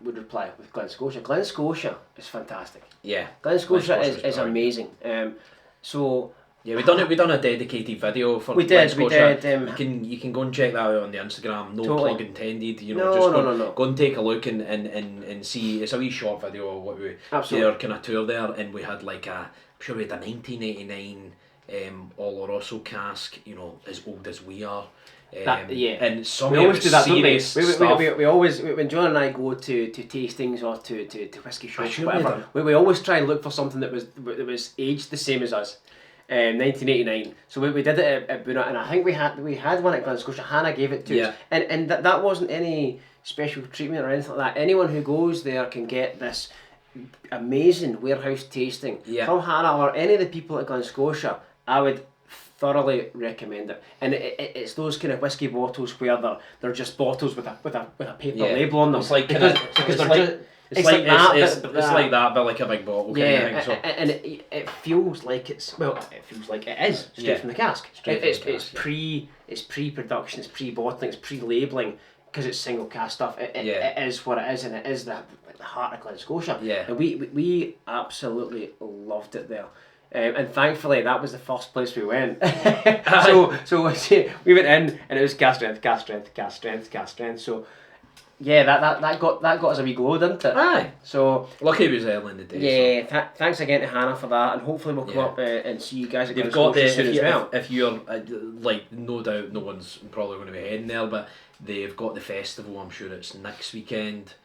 would reply with Glen Scotia. Glen Scotia is fantastic. Yeah. Glen Scotia is amazing. So. Yeah, we done a dedicated video for Glen Scotia. You can go and check that out on the Instagram. No plug intended. You know, go and take a look and see. It's a wee short video of what we did our kind of tour there, and we had like I'm sure we had a 1989 Oloroso cask. You know, as old as we are. And some we always do that, don't we? stuff. We always, when John and I go to tastings or to whiskey shops, whatever, we always try and look for something that was aged the same as us. 1989. So we did it at Boonah, and I think we had one at Glen Scotia. Hannah gave it to us, and that wasn't any special treatment or anything like that. Anyone who goes there can get this amazing warehouse tasting from Hannah or any of the people at Glen Scotia. I would thoroughly recommend it, and it's those kind of whiskey bottles where they're just bottles with a paper label on them. It's like It's like that, but like a big bottle. Kind of thing, so. And it feels like it is straight from the cask. It's pre-production, it's pre-bottling, it's pre-labelling, because it's single cask stuff. It is what it is, and it is the heart of Glen Scotia. Yeah. And we absolutely loved it there. And thankfully that was the first place we went. so we went in and it was cask strength. So yeah, that got us a wee glow, didn't it? Aye. So lucky it was early in the day. Yeah, so. Thanks again to Hannah for that, and hopefully we'll come up and see you guys at They've Glen got the soon as well. if you're like, no doubt no one's probably going to be heading there, but they've got the festival. I'm sure it's next weekend.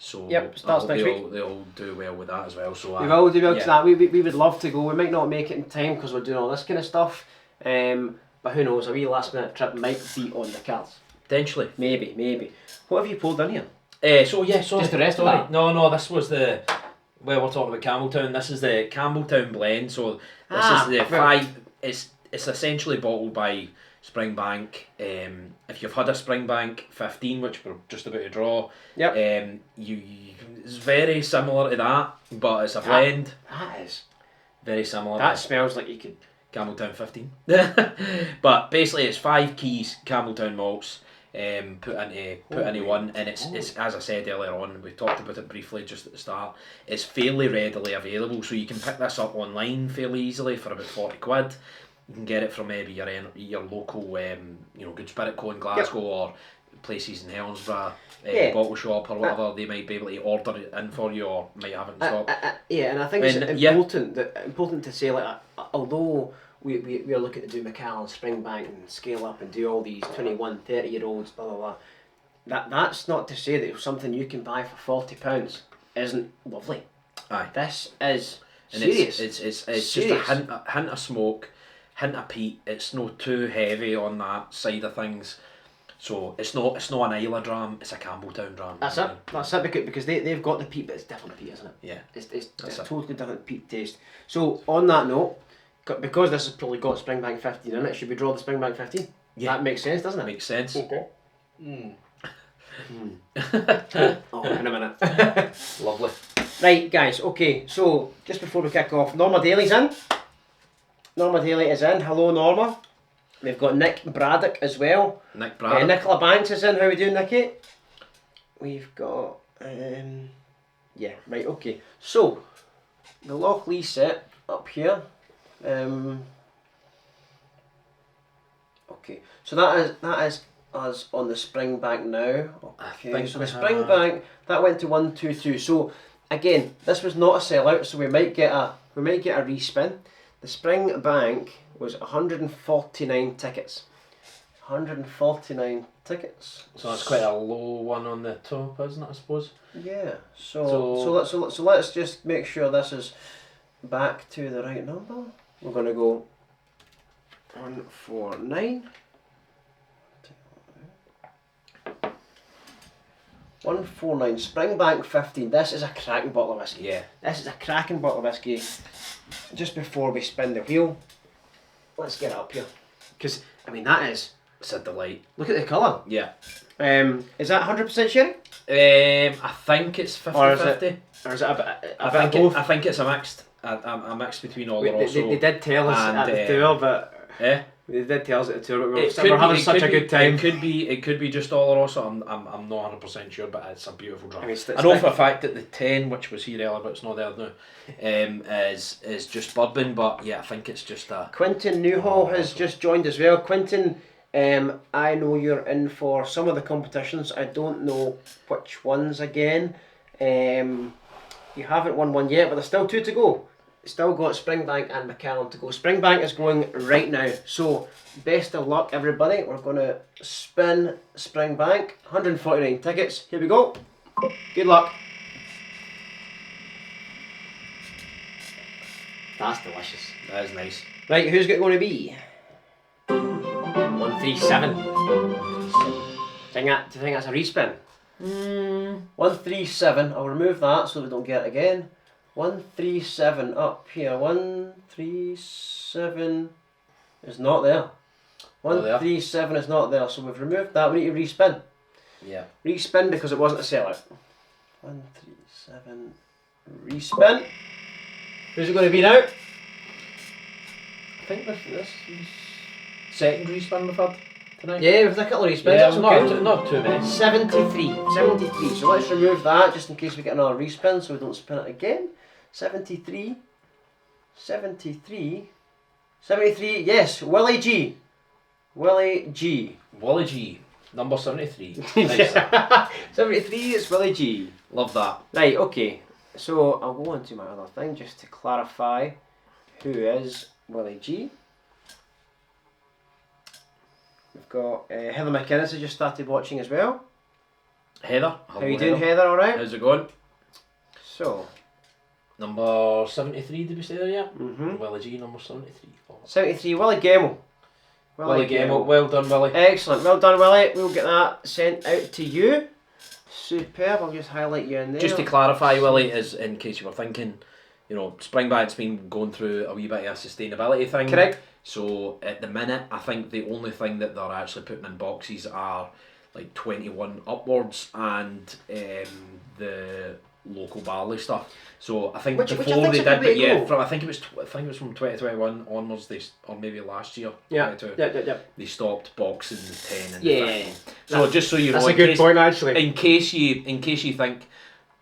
So starts next week. They'll do well with that as well. So we will do well to that. We would love to go. We might not make it in time because we're doing all this kind of stuff. But who knows? A wee last minute trip might be on the cards. Potentially. Maybe. What have you pulled in here? Just the rest of it? No, this was the... Well, we're talking about Campbelltown. This is the Campbelltown blend. So this is the 5... It's essentially bottled by Springbank. If you've had a Springbank 15, which we're just about to draw, it's very similar to that, but it's a blend. That is very similar. That smells like you could... Campbelltown 15. But basically it's 5 keys Campbelltown malts. Put into one, and it's as I said earlier on, we talked about it briefly just at the start. It's fairly readily available, so you can pick this up online fairly easily for about 40 quid. You can get it from maybe your local Good Spirit Co in Glasgow or places in Helensburgh, bottle shop or whatever. They might be able to order it in for you or might have it in stock. And I think it's important to say, like, although we are looking to do MACALLAN, Springbank and scale up and do all these 21, 30-year-olds, blah, blah, blah. That's not to say that something you can buy for £40 isn't lovely. Aye. This is serious. It's just a hint of smoke, hint of peat. It's not too heavy on that side of things. So it's not an Isla dram, it's a Campbelltown dram. That's it. That's it because they've got the peat, but it's different peat, isn't it? Yeah. It's a totally different peat taste. So on that note, because this has probably got Springbank 15 in it, should we draw the Springbank 15? Yeah. That makes sense, doesn't it? Makes sense. Okay. Oh, in a minute. Lovely. Right, guys. Okay, so just before we kick off, Norma Daly's in. Norma Daly is in. Hello, Norma. We've got Nick Braddock as well. Nick Braddock. Nicola Banks is in. How are we doing, Nicky? We've got... yeah, right, okay. So, the Loch Lee set up here. Okay, so that is us on the Springbank now. Okay, so the Springbank, that went to 122. So, again, this was not a sellout, so we might get a respin. The Springbank was 149 tickets. 149 tickets. So that's quite a low one on the top, isn't it, I suppose? Yeah. So let's just make sure this is back to the right number. We're gonna go 149. 149 Springbank 15. This is a cracking bottle of whiskey. Yeah. This is a cracking bottle of whiskey. Just before we spin the wheel, let's get it up here. Because, I mean, that is... It's a delight. Look at the colour. Yeah. Is that 100% sherry? I think it's 50-50. Or is it a bit of both? I think it's a mixed. A mix between all the They did tell us at the tour, but... Yeah. They did tell us at the tour, but we're having such a good time. It could be just Oloroso. I'm not 100% sure, but it's a beautiful drum. I mean, I know for a fact that the 10, which was here earlier, but it's not there now, is just bourbon. But yeah, I think it's just a. Quentin Newhall has just joined as well. Quentin, I know you're in for some of the competitions. I don't know which ones again. You haven't won one yet, but there's still 2 to go. Still got Springbank and MACALLAN to go. Springbank is going right now. So, best of luck, everybody. We're going to spin Springbank. 149 tickets. Here we go. Good luck. That's delicious. That is nice. Right, who's it going to be? 137. Do you think that's a respin? 137. I'll remove that so we don't get it again. 137 up here. 137 is not there. 137 is not there, so we've removed that. We need to respin. Yeah. Respin because it wasn't a sellout. 137. Respin. Who's it going to be now? I think this is second respin we've had tonight. Yeah, we've had a couple of respins. Yeah, That's okay. not too many. 73. So let's remove that just in case we get another respin so we don't spin it again. 73, yes, Willie G, number 73. Nice. 73 is Willie G. Love that. Right, okay, so I'll go on to my other thing just to clarify who is Willie G. We've got Heather McInnes has just started watching as well. Heather. How you doing, Heather? Alright? How's it going? So, number 73, did we say there yet? Willie G, number 73. 73, Willie Gemmell. Willie Gemmell, well done, Willie. Excellent, well done, Willie. We'll get that sent out to you. Superb, I'll just highlight you in there. Just to clarify, Willie, is in case you were thinking, Springbank's been going through a wee bit of a sustainability thing. Correct. So at the minute, I think the only thing that they're actually putting in boxes are like 21 upwards and the local barley stuff. So I think before they did, but yeah, I think it was from 2021 onwards. Or maybe last year. Yeah. They stopped boxing the 10 and the 15. So just so you know, that's a good point actually. In case you think,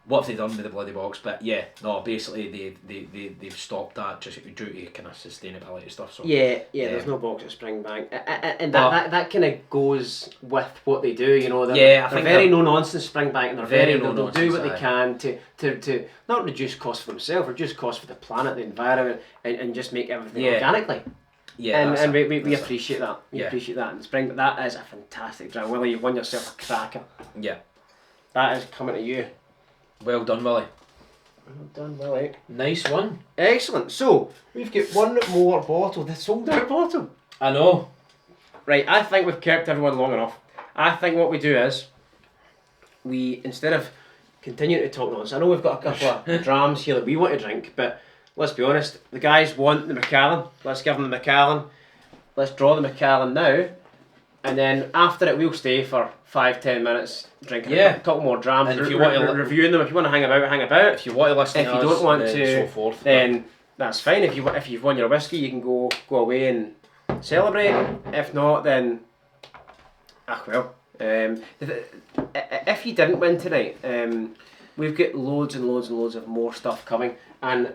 what have they done with the bloody box? But yeah, no, basically they've stopped that just due to kind of sustainability stuff. So yeah, there's no box at Springbank, and that kind of goes with what they do. They're very no nonsense Springbank, and they'll do what they can to not reduce costs for themselves, reduce costs for the planet, the environment, and just make everything organically. Yeah, and we appreciate that. We appreciate that. And Spring, that is a fantastic drive. Willie, you've won yourself a cracker. Yeah, that is coming to you. Well done, Willie. Well done, Willie. Nice one. Excellent. So, we've got one more bottle, the sold out bottle. I know. Right, I think we've kept everyone long enough. I think what we do is, we, instead of continuing to talk nonsense, I know we've got a couple of drams here that we want to drink, but let's be honest, the guys want the Macallan. Let's give them the Macallan. Let's draw the Macallan now, and then after it we'll stay for 5-10 minutes drinking a couple more drams, and if you want to reviewing them. If you want to hang about. If you want to listen if to you us, don't want to, so forth, then that's fine. If you've won your whiskey, you can go away and celebrate. If not, then well. If you didn't win tonight, we've got loads and loads and loads of more stuff coming. And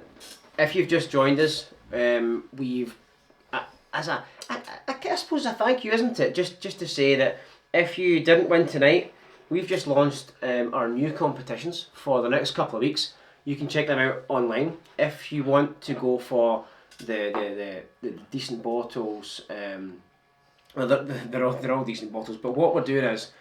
if you've just joined us, we've I suppose a thank you, isn't it? Just to say that if you didn't win tonight, we've just launched our new competitions for the next couple of weeks. You can check them out online. If you want to go for the decent bottles, well, they're all decent bottles. But what we're doing is,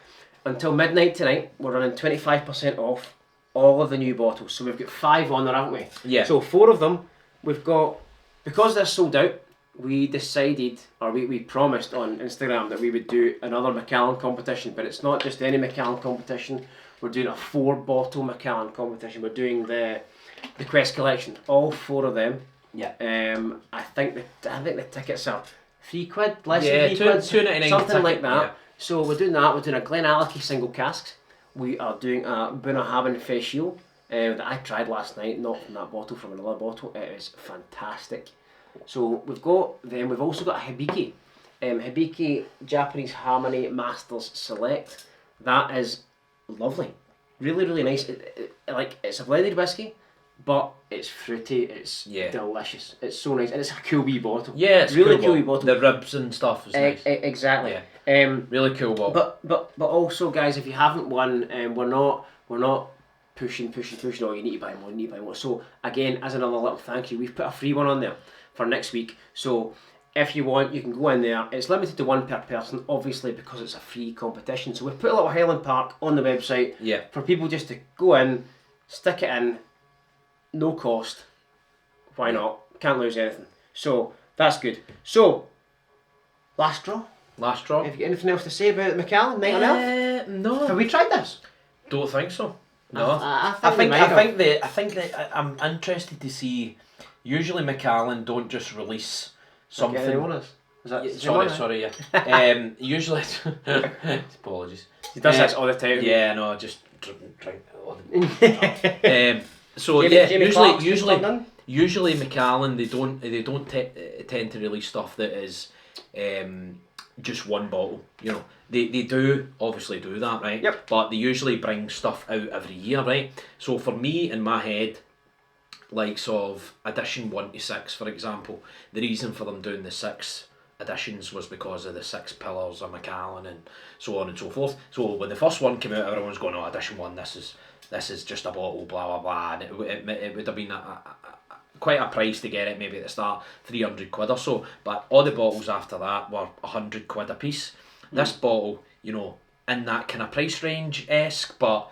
until midnight tonight, we're running 25% off all of the new bottles. So we've got 5 on there, haven't we? Yeah. So 4 of them we've got, because they're sold out. We decided, or we promised on Instagram that we would do another Macallan competition, but it's not just any Macallan competition. We're doing a 4-bottle Macallan competition. We're doing the Quest collection, all 4 of them. Yeah. I think the tickets are £3, less yeah, than £3, £2.99 something like ticket, that. yeah. So we're doing that. We're doing a Glenallachie single cask. We are doing a Bunnahabhain Facial that I tried last night, not from that bottle, from another bottle. It is fantastic. So we've got them. We've also got a Hibiki, Hibiki Japanese Harmony Masters Select. That is lovely, really really nice. It's a blended whiskey, but it's fruity. It's delicious. It's so nice, and it's a cool wee bottle. Yeah, it's really cool wee bottle. The ribs and stuff is nice. Exactly. Yeah. Really cool bottle. But also, guys, if you haven't won, we're not pushing. Oh, you need to buy more. You need to buy more. So again, as another little thank you, we've put a free one on there for next week. So if you want, you can go in there. It's limited to 1 per person, obviously, because it's a free competition. So we've put a little Highland Park on the website for people just to go in, stick it in, no cost. Why not? Can't lose anything. So that's good. So last draw. Have you got anything else to say about Macallan night on Earth? No. Have we tried this? Don't think so. No. I think that I'm interested to see. Usually Macallan don't just release something. Sorry. Yeah. Usually, apologies. He does this all the time. Yeah, no, just drink all the so yeah, usually Macallan they don't tend to release stuff that is just one bottle. You know, they do obviously do that, right? Yep. But they usually bring stuff out every year, right? So for me, in my head, likes of edition 1 to 6, for example, the reason for them doing the 6 editions was because of the 6 pillars of Macallan and so on and so forth. So when the first one came out, everyone's going, "Oh, edition 1, this is just a bottle, blah blah blah," and it would have been quite a price to get it, maybe at the start, £300 or so. But all the bottles after that were £100 a piece. This bottle, you know, in that kind of price range esque, but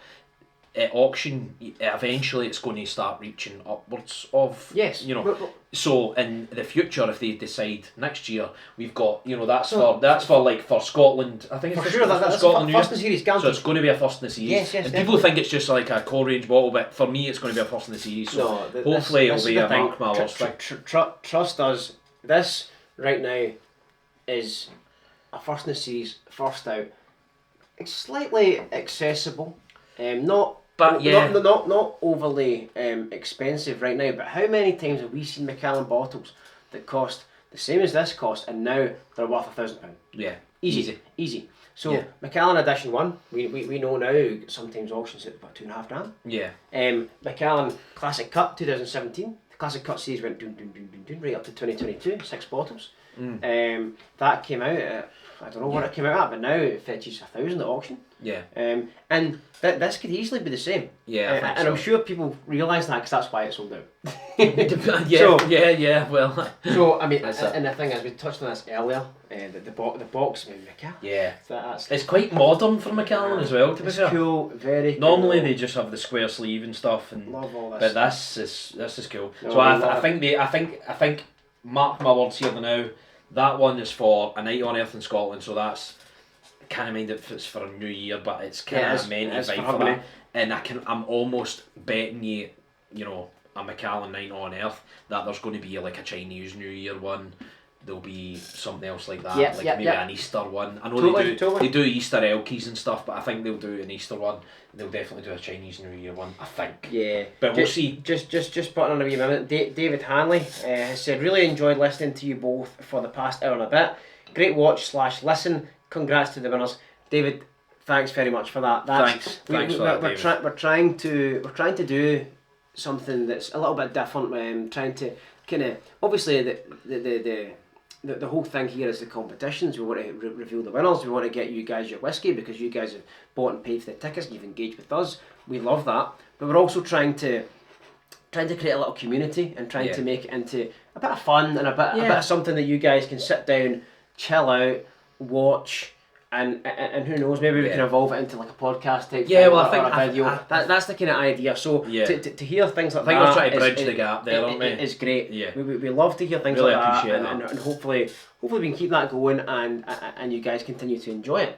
at auction, eventually it's going to start reaching upwards of, you know. So in the future, if they decide next year, we've got, you know, that's for Scotland. I think it's for sure that's Scotland first in the series. So it's going to be a first in the series. Yes, and people think it's just like a core range bottle, but for me, it's going to be a first in the series. So hopefully it'll be a Mark Mallows thing. Trust us. This right now is a first in the series, first out. It's slightly accessible, not overly expensive right now. But how many times have we seen Macallan bottles that cost the same as this cost, and now they're worth £1,000? Yeah, easy. So Macallan Edition 1, we know now sometimes auctions at about £2.5 grand. Yeah. Macallan Classic Cut 2017. The Classic Cut series went right up to 2022, 6 bottles. That came out at, I don't know what it came out at, but now it fetches £1,000 at auction. Yeah. And this could easily be the same. Yeah, I think and so. I'm sure people realise that because that's why it's sold out. Well. So I mean, and the thing is, we touched on this earlier. The box, I mean, Macallan. Yeah. That's it's quite modern for Macallan as well. To be fair. Cool, very. Normally cool. they just have the square sleeve and stuff, and love all this. But this is cool. No, so I think mark my words here now. That one is for a night on Earth in Scotland. So that's can't mind if it's for a New Year, but it's kind of meant to it's vibe for for Harmony. that. And I'm almost betting you, you know, a Macallan Night on Earth, that there's going to be like a Chinese New Year one. There'll be something else like that, Yep, like yep, maybe yep. an Easter one. I know Totally. they do Easter Elkies and stuff, but I think they'll do an Easter one. They'll definitely do a Chinese New Year one, I think. Yeah, But we'll see. Just putting on a wee minute. David Hanley has said, really enjoyed listening to you both for the past hour and a bit. Great watch/listen. Congrats to the winners, David. Thanks very much for that. Thanks for that, David. We're trying to do something that's a little bit different. Trying to kind of obviously the whole thing here is the competitions. We want to reveal the winners. We want to get you guys your whiskey because you guys have bought and paid for the tickets and you've engaged with us. We love that, but we're also trying to create a little community and trying to make it into a bit of fun and a bit of something that you guys can sit down, chill out, watch. And who knows, maybe we can evolve it into like a podcast type thing, well, I or think a video. That's the kind of idea. So to hear things like that, I think we're trying to bridge the gap there, aren't we? It's great. Yeah. We love to hear things Really like that, appreciate and hopefully we can keep that going, and you guys continue to enjoy it.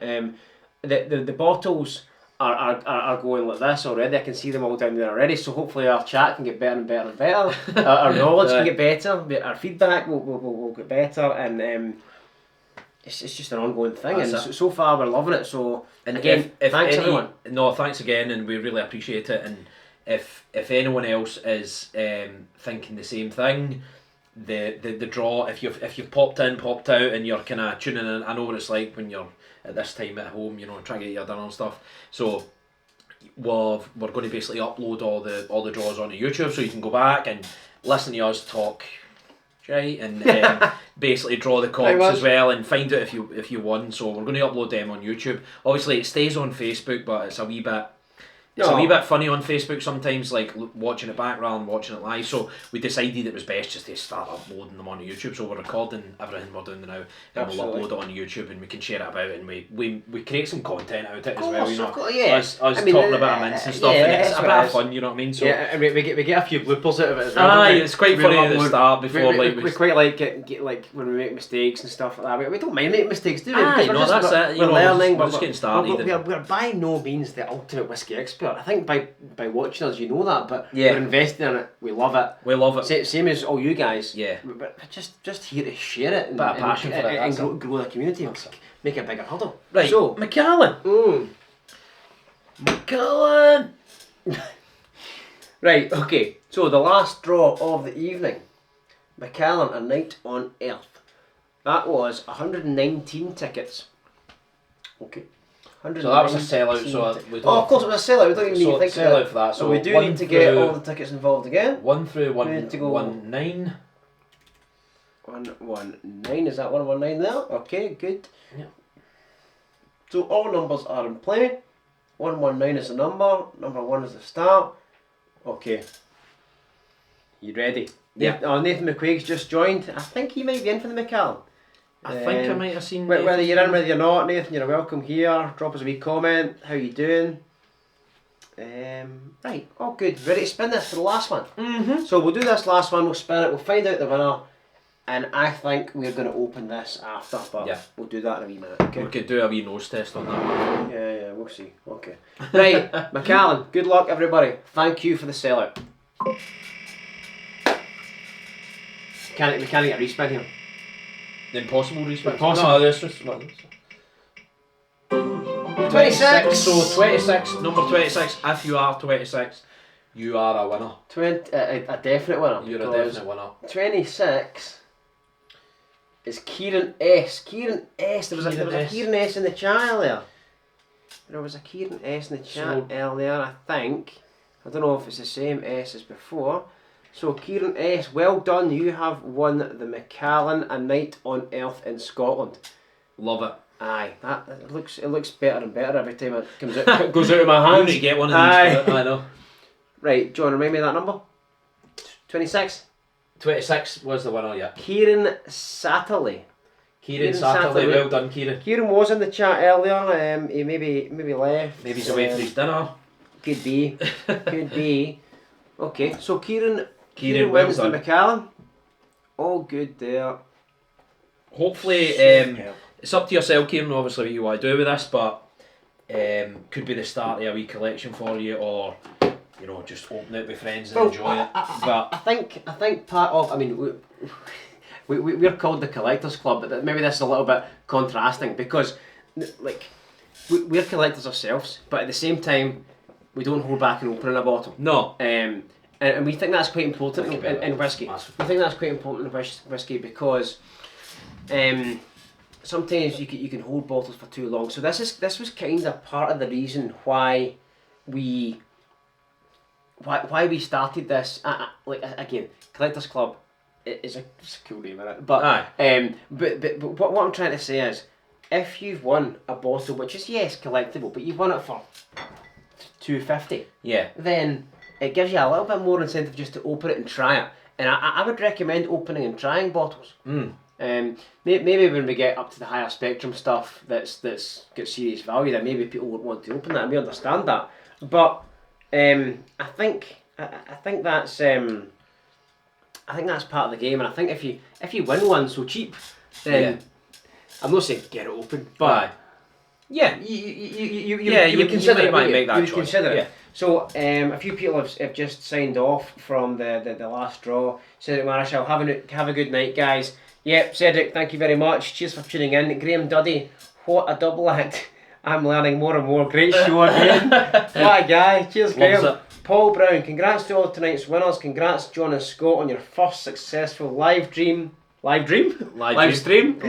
The bottles are going like this already. I can see them all down there already. So hopefully our chat can get better and better and better. Our knowledge can get better. Our feedback will get better, and it's just an ongoing thing. That's and so far we're loving it. So And again, thanks everyone. No, thanks again, and we really appreciate it. And if anyone else is thinking the same thing, the draw, if you've popped out and you're kind of tuning in, I know what it's like when you're at this time at home, you know, trying to get your dinner and stuff. So we're going to basically upload all the draws onto YouTube, so you can go back and listen to us talk. Right, and basically draw the comps as well and find out if you won. So we're going to upload them on YouTube. Obviously it stays on Facebook, but it's a wee bit funny on Facebook sometimes, like watching it back rather than watching it live. So we decided it was best just to start uploading them onto YouTube. So we're recording everything we're doing now, and we'll upload it on YouTube, and we can share it about, and we create some content out of it as well. You know, us talking about mints and stuff, and it's a bit of fun. You know what I mean? So and we get a few bloopers out of it as well. Aye, it's quite funny at the start before we quite like get like when we make mistakes and stuff like that. We don't mind making mistakes, do we? Aye, Because that's it. We're learning. We're just getting started. We're by no means the ultimate whiskey expert. I think by watching us, you know that, but we're investing in it. We love it. We love it. Same as all you guys. Yeah. But just here to share it and, bit of passion for it, and grow the community and make it a bigger huddle. Right. So MACALLAN. MACALLAN. Right. Okay. So the last draw of the evening, MACALLAN, A Night on Earth. That was 119 tickets. Okay. So that was a sellout. So we don't. Of course it was a sellout. We don't even need to think sellout about it. for that. So we do need to get all the tickets involved again. 1 through We need to go 119. 119. Is that 119 there? Okay, good. Yeah. So all numbers are in play. 119 is the number. Number 1 is the start. Okay. You ready? Yeah. Nathan McQuaig's just joined. I think he might be in for the MACALLAN. I think I might have seen. Whether you're in, whether you're not, Nathan, you're welcome here. Drop us a wee comment. How you doing? Right, all good. Ready to spin this for the last one? Mm-hmm. So we'll do this last one. We'll spin it. We'll find out the winner, and I think we're going to open this after. But we'll do that in a wee minute. Okay. We could do a wee nose test on that one. Yeah, we'll see. Okay. Right, MACALLAN. Good luck, everybody. Thank you for the sellout. We can't get a respin here. The impossible respect. Impossible. No, this was what? 26. So 26, number 26. If you are 26, you are a winner. 20, a definite winner. You're a definite winner. 26 is Kieran S. Kieran S. There was a Kieran S in the chat earlier. There was a Kieran S in the chat earlier, I think. I don't know if it's the same S as before. So Kieran S, well done. You have won the MACALLAN, A Night on Earth in Scotland. Love it. Aye, it looks better and better every time it comes out, goes out of my hands. You need to get one of these. I know. Right, John, remind me of that number. 26. 26 was the winner, yeah. Kieran Satterley. Kieran Satterley, well done, Kieran. Kieran was in the chat earlier. He maybe left. Maybe he's away for his dinner. Could be. Could be. Okay, so Kieran well wins done. the MACALLAN. All good there. Hopefully, it's up to yourself, Kieran, obviously what you want to do with this, but could be the start of a wee collection for you, or just open it with friends and enjoy it. But I think part of, I mean, we're called the Collectors Club, but maybe this is a little bit contrasting because, like, we're collectors ourselves, but at the same time, we don't hold back in opening a bottle. No. And we think that's quite important in whiskey. We think that's quite important in whiskey because sometimes you can hold bottles for too long. So this was kind of part of the reason why we started this. Like again, Collectors Club is a cool name, isn't it? But but what I'm trying to say is, if you've won a bottle which is collectible, but you've won it for $2.50, then it gives you a little bit more incentive just to open it and try it. And I would recommend opening and trying bottles. Maybe when we get up to the higher spectrum stuff that's got serious value, then maybe people would want to open that, and we understand that. But I think that's part of the game, and I think if you win one so cheap, then I'm not saying get it open, but you would consider it. Make that you would choice. Consider it. So a few people have just signed off from the last draw. Cedric Marischal, have a good night, guys. Yep, Cedric, thank you very much. Cheers for tuning in. Graham Duddy, what a double act. I'm learning more and more. Great show again. What a guy. Cheers, Graham. Paul Brown, congrats to all tonight's winners. Congrats, John and Scott, on your first successful live stream. Stream.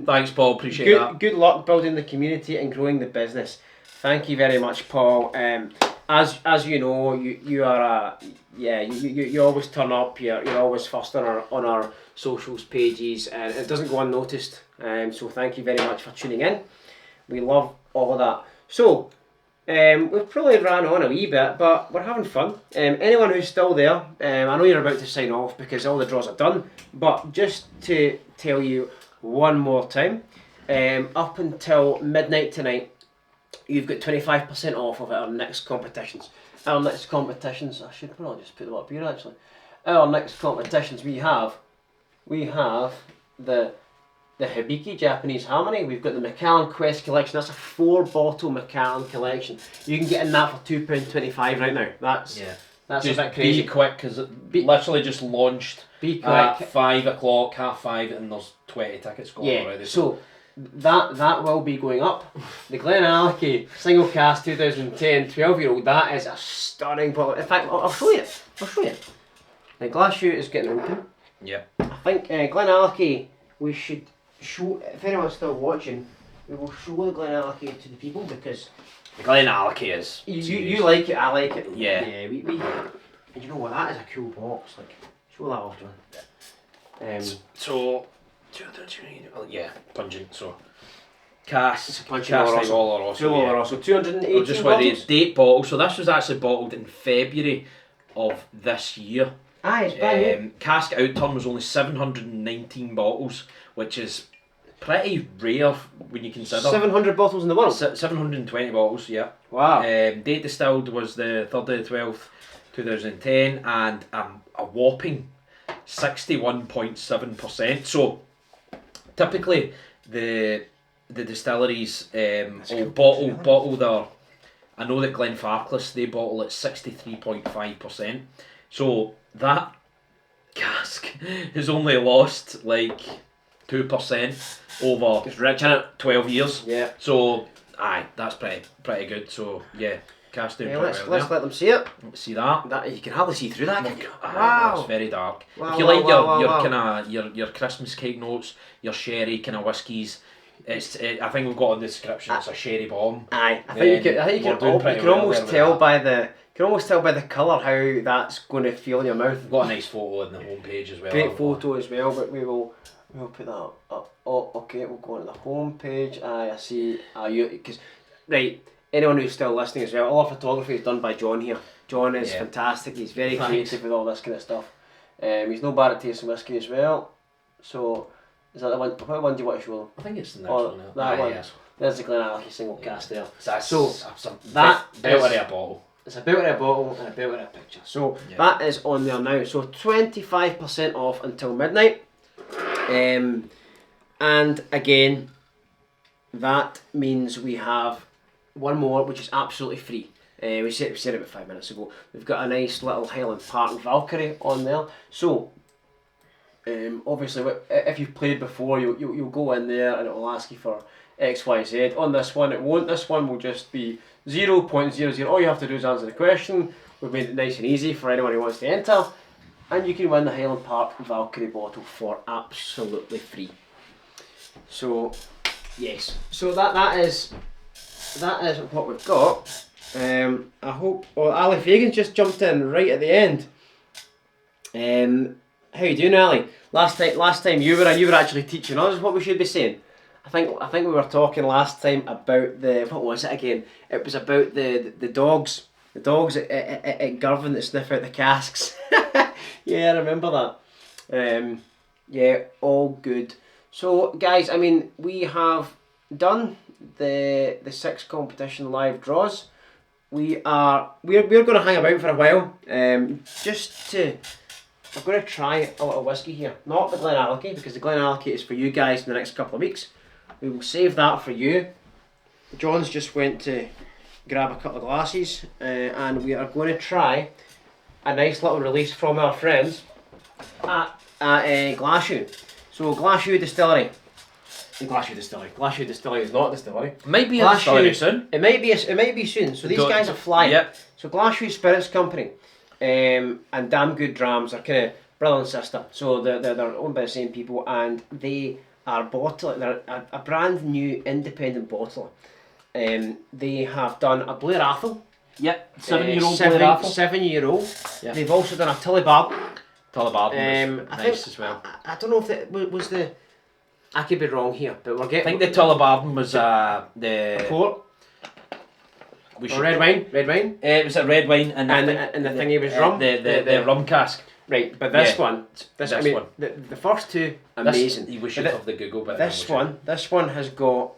Thanks, Paul. Appreciate that. Good luck building the community and growing the business. Thank you very much, Paul. As you know, you are you always turn up. You're always first on our socials pages, and it doesn't go unnoticed. So thank you very much for tuning in. We love all of that. So we've probably ran on a wee bit, but we're having fun. Anyone who's still there, I know you're about to sign off because all the draws are done, but just to tell you one more time, up until midnight tonight, you've got 25% off of our next competitions. I should probably just put them up here actually. Our next competitions, we have the Hibiki Japanese Harmony. We've got the MACALLAN Quest collection. That's a 4-bottle MACALLAN collection. You can get in that for £2.25 right now. That's just a bit crazy. Be quick because it literally just launched at 5 o'clock, 5:30, and there's 20 tickets going already. So that will be going up. The Glenallachie Single Cask 2010 12-year-old. That is a stunning bottle. In fact, I'll show you. The glass chute is getting open. Yep. I think Glenallachie, we should show, if anyone's still watching, we will show the Glenallachie to the people because the Glenallachie is. You like it, I like it. Yeah. We and you know what? That is a cool box. Like, show that off, John. So, pungent. So, cask, Oloroso. So 218 just want to bottles. date bottle. So this was actually bottled in February of this year. It's brand new. Cask outturn was only 719 bottles, which is pretty rare when you consider 700 bottles in the world. 720 bottles, yeah. Wow. Date distilled was the 3rd of the 12th, 2010, and a whopping 61.7%. So typically the distilleries bottle their. I know that Glenfarclas, they bottle at 63.5%. So that cask has only lost like 2% over It's rich in it. 12 years. Yeah. So that's pretty good. So yeah, cask doing pretty well. Let's let them see it. See that? That you can hardly see through that. Wow. It's very dark. Wow, if you like your wow. kind of your Christmas cake notes, your sherry kind of whiskies, I think we've got in the description. It's a sherry bomb. I think you can almost tell by the colour how that's going to feel in your mouth. We've got a nice photo on the homepage as well. Great photo as well, but we'll put that up. Oh, okay, we'll go on to the homepage. I see. Because anyone who's still listening as well, all our photography is done by John here. John is fantastic. He's very creative with all this kind of stuff. He's no bad at tasting whiskey as well. So, is that the one? What one do you want to show them? I think it's the next one. That one. Yes. There's the Glenallachie single cask there. So that belter of a bottle. It's a belter of a bottle and a belter of a picture. So that is on there now. So 25% off until midnight. And again, that means we have one more, which is absolutely free. We said it about 5 minutes ago. We've got a nice little Highland Park Valkyrie on there. So, obviously, if you've played before, you'll go in there and it will ask you for X, Y, Z. On this one, it won't. This one will just be 0.00. All you have to do is answer the question. We've made it nice and easy for anyone who wants to enter. And you can win the Highland Park Valkyrie bottle for absolutely free. So, yes. So that is what we've got. I hope. Oh, Ali Fagan's just jumped in right at the end. How you doing, Ali? Last time you were actually teaching us what we should be saying. I think we were talking last time about what was it again? It was about the dogs. The dogs at Girvan that sniff out the casks. Yeah, I remember that. Yeah, all good. So guys, I mean, we have done the 6 competition live draws. We're going to hang about for a while. We're going to try a little whiskey here. Not the Glenallachie, because the Glenallachie is for you guys in the next couple of weeks. We will save that for you. John's just went to grab a couple of glasses, and we are going to try a nice little release from our friends at Glasgow. So Glasgow Distillery. Glasgow Distillery is not a distillery. Might be a distillery soon. It might be soon. So these guys are flying. Yep. So Glasgow Spirits Company and Damn Good Drams are kind of brother and sister. So they're owned by the same people, and they are bottling. They're a brand new independent bottler. They have done a Blair Athol. Yep. 7-year-old Blair Athol. 7-year-old. Yep. They've also done a Tullybarton. Tullybarton was nice as well. I don't know if it was the. I could be wrong here, but we're getting. I think the Tullybarton was the port. Red wine. It was a red wine, and the thingy was rum. The rum cask. Right, but this one, the first two, amazing. We should have the Google, but this one has got.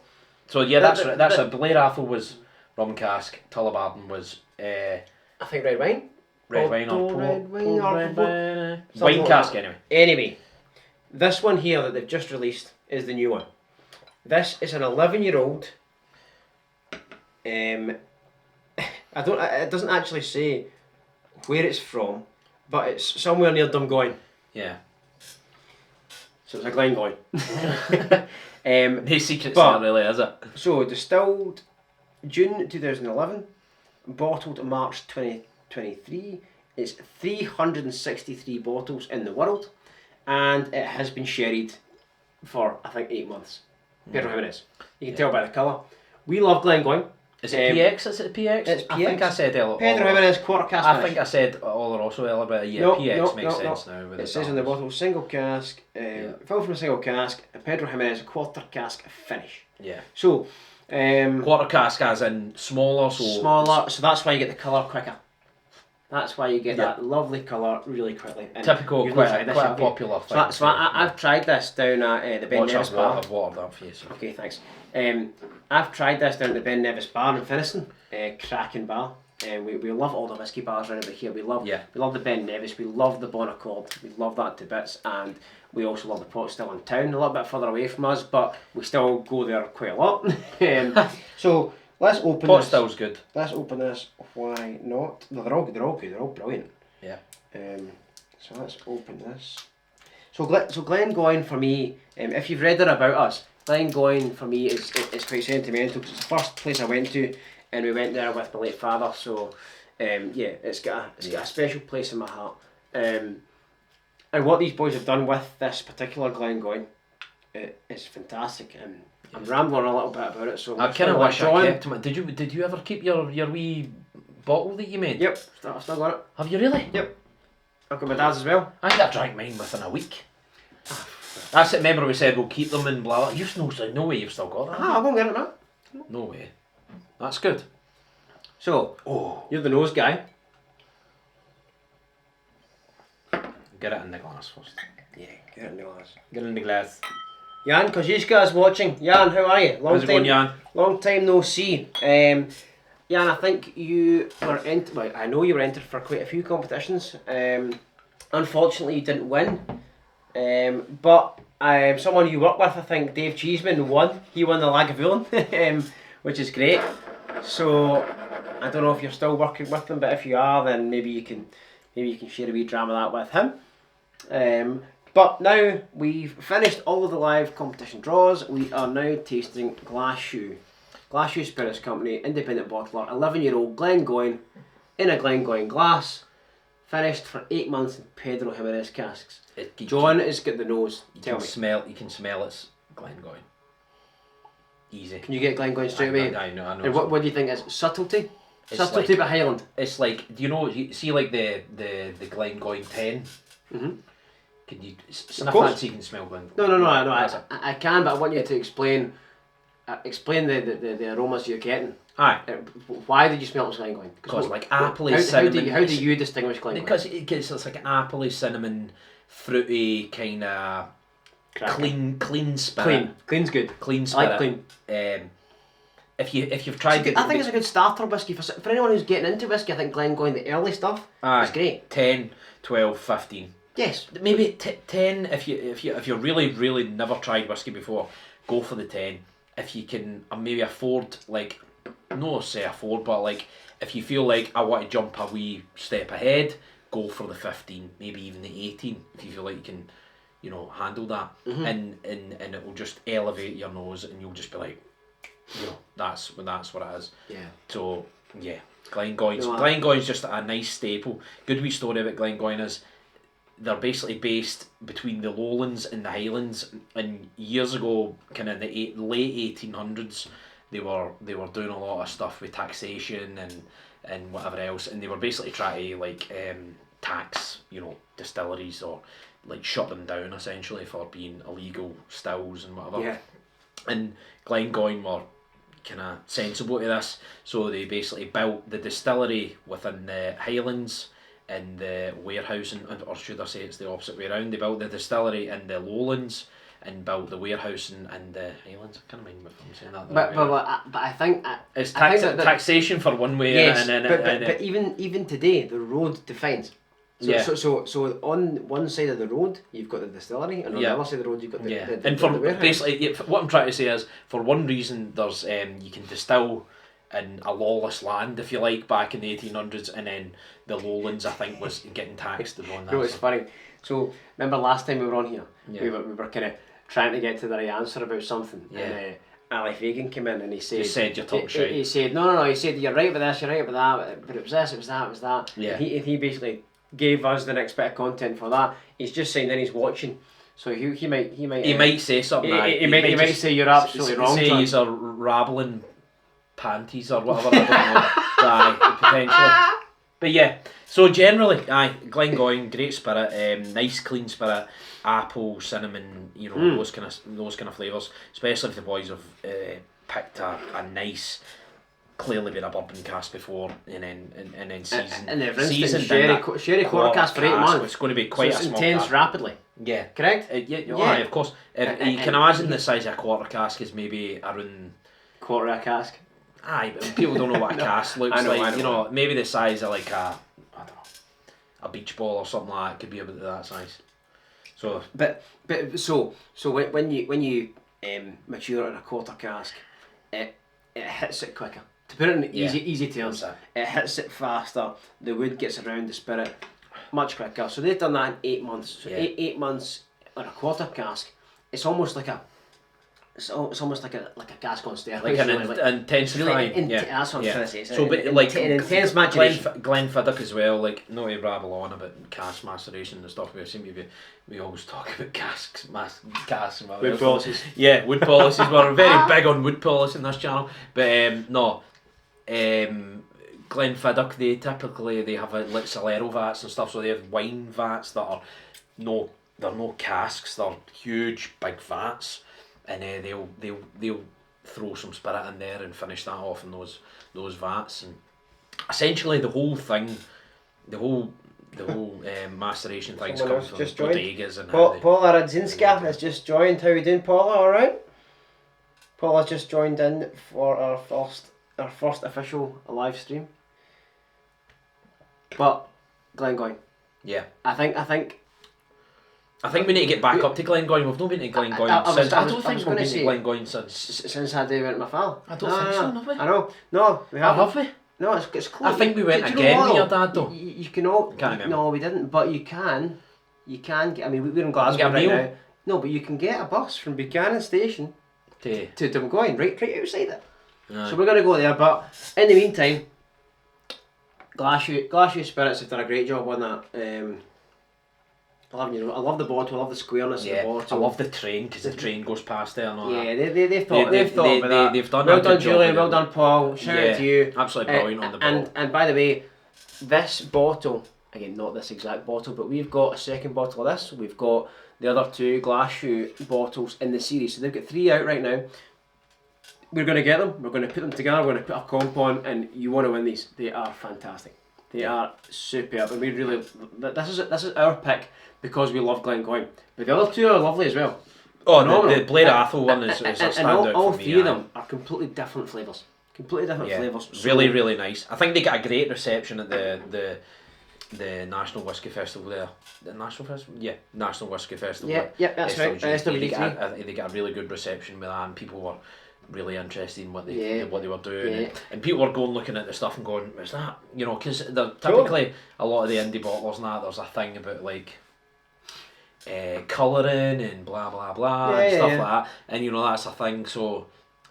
So yeah, that's a Blair Athol was rum cask. Tullybarton was I think red wine. Wine cask anyway. Anyway, this one here that they've just released is the new one. This is an 11-year-old. It doesn't actually say where it's from, but it's somewhere near Dungoyne. Yeah. So it's a Glengoyne. No secret there really, is it? So distilled June 2011, bottled March 2023. It's 363 bottles in the world, and it has been sherried for I think 8 months. Pedro Jimenez. You can tell by the colour. We love Glengoyne. Is it PX? Is it PX? It's PX. I think I said Pedro Jimenez quarter cask. I think I said Oloroso earlier, but yeah, PX makes sense now. It says in the bottle single cask, filled from a single cask. Pedro Jimenez quarter cask finish. Yeah. So, quarter cask as in smaller, so that's why you get the colour quicker. That's why you get that lovely colour really quickly. And typical, quite a popular thing. So I've tried this down at the Ben Nevis bar. I've watered that for you. So. Okay, thanks. I've tried this down at the Ben Nevis bar in Finniston, cracking bar. We love all the whiskey bars around about here. We love the Ben Nevis. We love the Bon Accord. We love that to bits, and we also love the Pot Still in Town, a little bit further away from us, but we still go there quite a lot. So let's open Pot this. Still's good. Let's open this. Why not? No, they're all good. They're all brilliant. Yeah. So let's open this. So Glengoyne for me, if you've read it about us, Glengoyne for me is quite sentimental because it's the first place I went to, and we went there with my late father. So it's got a special place in my heart. And what these boys have done with this particular Glengoyne is fantastic. I'm rambling a little bit about it, so I kind of wish I kept them. Did you ever keep your wee bottle that you made? Yep, I've still got it. Have you really? Yep. I've got my dad's as well. I think I drank mine within a week. That's it. Remember we said we'll keep them and blah blah. You've no way you've still got that. I'll go and get it now. No way. That's good. So, you're the nose guy. Get it in the glass first. Yeah, get it in the glass. Get it in the glass. Jan Koziczka is watching. Jan, how are you? How's it going, Jan? Long time no see. Jan, I think you were I know you were entered for quite a few competitions. Unfortunately, you didn't win. But someone you work with, I think Dave Cheeseman won. He won the Lagavulin, which is great. So I don't know if you're still working with them, but if you are, then maybe you can share a wee drama of that with him. But now we've finished all of the live competition draws. We are now tasting Glass Shoe Spirits Company, independent bottler, 11-year-old Glengoyne in a Glengoyne glass, finished for 8 months in Pedro Jimenez casks. John has got the nose. Tell me. You can smell it's Glengoyne. Easy. Can you get Glengoyne straight away? I know. And what do you think is subtlety? It's Subtlety like, but Highland. It's like, do you know, you see like the Glengoyne 10? Mm-hmm. Can you sniff that so you can smell Glengoyne? No, I can, but I want you to explain the aromas you're getting. Aye. Why did you smell it was Glengoyne? Because like apple cinnamon. How do you distinguish Glengoyne? Because it's like an apple cinnamon, fruity kind of clean spirit. Clean's good. Clean spirit. I like clean. If you've tried it, I think it's a good starter whiskey for anyone who's getting into whiskey. I think Glengoyne, the early stuff, is great. 10, 12, 15. Yes. Maybe 10 if you're really never tried whiskey before, go for the 10. If you can maybe afford, like, no say afford, but like if you feel like I want to jump a wee step ahead, go for the 15, maybe even the 18 if you feel like you can, handle that. Mm-hmm. And it will just elevate your nose and you'll just be like, that's what it is. Yeah. So yeah, Glengoyne's just a nice staple. Good wee story about Glengoyne is they're basically based between the lowlands and the highlands, and years ago, kind of in the late 1800s, they were doing a lot of stuff with taxation and whatever else, and they were basically trying to like tax distilleries or like shut them down essentially for being illegal stills and whatever. Yeah. And Glengoyne were kind of sensible to this, so they basically built the distillery within the highlands and the warehousing, or should I say it's the opposite way around. They built the distillery in the lowlands and built the warehousing in the highlands. I can't remember if I'm saying that. But I think it's I think that taxation for one way. Yes, and but even today the road defines. So on one side of the road you've got the distillery, and on the other side of the road you've got the and for warehouse. Basically what I'm trying to say is, for one reason there's you can distill in a lawless land, if you like, back in the 1800s, and then the lowlands I think was getting taxed and on that. No, it's funny. So remember last time we were on here, Yeah. we were kind of trying to get to the right answer about something. Yeah. And Ali Fagan came in and he said you're talking shit. He said no. He said you're right with this, you're right with that, but it was this, it was that, it was that. Yeah. And he basically gave us the next bit of content for that. He's just saying then he's watching, so he might say something. He might say you're absolutely wrong. Say he's a rabbling panties or whatever. I don't know. Potentially. But yeah, so generally, Glengoyne, great spirit, nice clean spirit, apple, cinnamon, those kind of flavours. Especially if the boys have picked a nice, clearly been a bourbon cask before, and then seasoned. And they've rinsed in sherry quarter cask for 8 months. It's going to be quite so a small intense cask. rapidly. Yeah. Correct? Yeah, of course. You can imagine the size of a quarter cask is maybe around quarter of a cask. Aye, but people don't know what a cask looks like. Maybe the size of like a beach ball or something like that could be about that size. So, so when you mature it in a quarter cask, it hits it quicker. To put it in easy terms, it hits it faster. The wood gets around the spirit much quicker. So they've done that in 8 months. So 8 months on a quarter cask, it's almost like a cask on steroids. Like an intensifying. That's what I'm trying to say. So, but like an intense maturation. Glenfiddich as well. Like, not to rabble on about cask maceration and stuff. We always talk about casks and whatever. Wood policies. Yeah, wood policies. We're very big on wood policy in this channel. But Glenfiddich, they have like Solero vats and stuff. So they have wine vats that are they're no casks. They're huge, big vats. And they'll throw some spirit in there and finish that off in those vats, and essentially the whole maceration thing's come from bodegas and Paula Radzinska has just joined. How are you doing, Paula? All right. Paula's just joined in for our first official live stream. But Glengoyne. Yeah. I think I think we need to get back up to Glengoyne. We've not been to Glengoyne since. I don't think we've been to Glengoyne since I went to my file. I don't think so, have we? I know. No, we haven't. Have we? No, it's close. I think we went again with your dad though. You can all. Can't remember. No, we didn't. But you can get. I mean, we're in Glasgow right now. No, but you can get a bus from Buchanan Station to Drumgoyne, right outside it. So we're going to go there. But in the meantime, Glasshoe Spirits have done a great job on that. I love the bottle. I love the squareness of the bottle. I love the train because the train goes past there and all that. Yeah, they've thought about that. They've done well a done, good Julian. job. Well done, Paul. Shout out to you. Absolutely brilliant on the bottle. And by the way, this bottle, again, not this exact bottle, but we've got a second bottle of this. We've got the other two Glasshoe bottles in the series. So they've got 3 out right now. We're going to get them. We're going to put them together. We're going to put a comp on, and you want to win these. They are fantastic. They are superb, and we really. This is our pick because we love Glengoyne. But the other 2 are lovely as well. Oh, the Blair Athol one is a standout and all for me. 3 of them are completely different flavours. Flavours. So Really, really nice. I think they got a great reception at the National Whisky Festival there. The National Festival? Yeah, National Whisky Festival. Yeah, that's right. They got a really good reception with that, and people were really interested in what they were doing, and people were going looking at the stuff and going, "Is that?" You know, because typically a lot of the indie bottlers and that, there's a thing about like colouring and blah blah blah and stuff like that, and you know that's a thing. So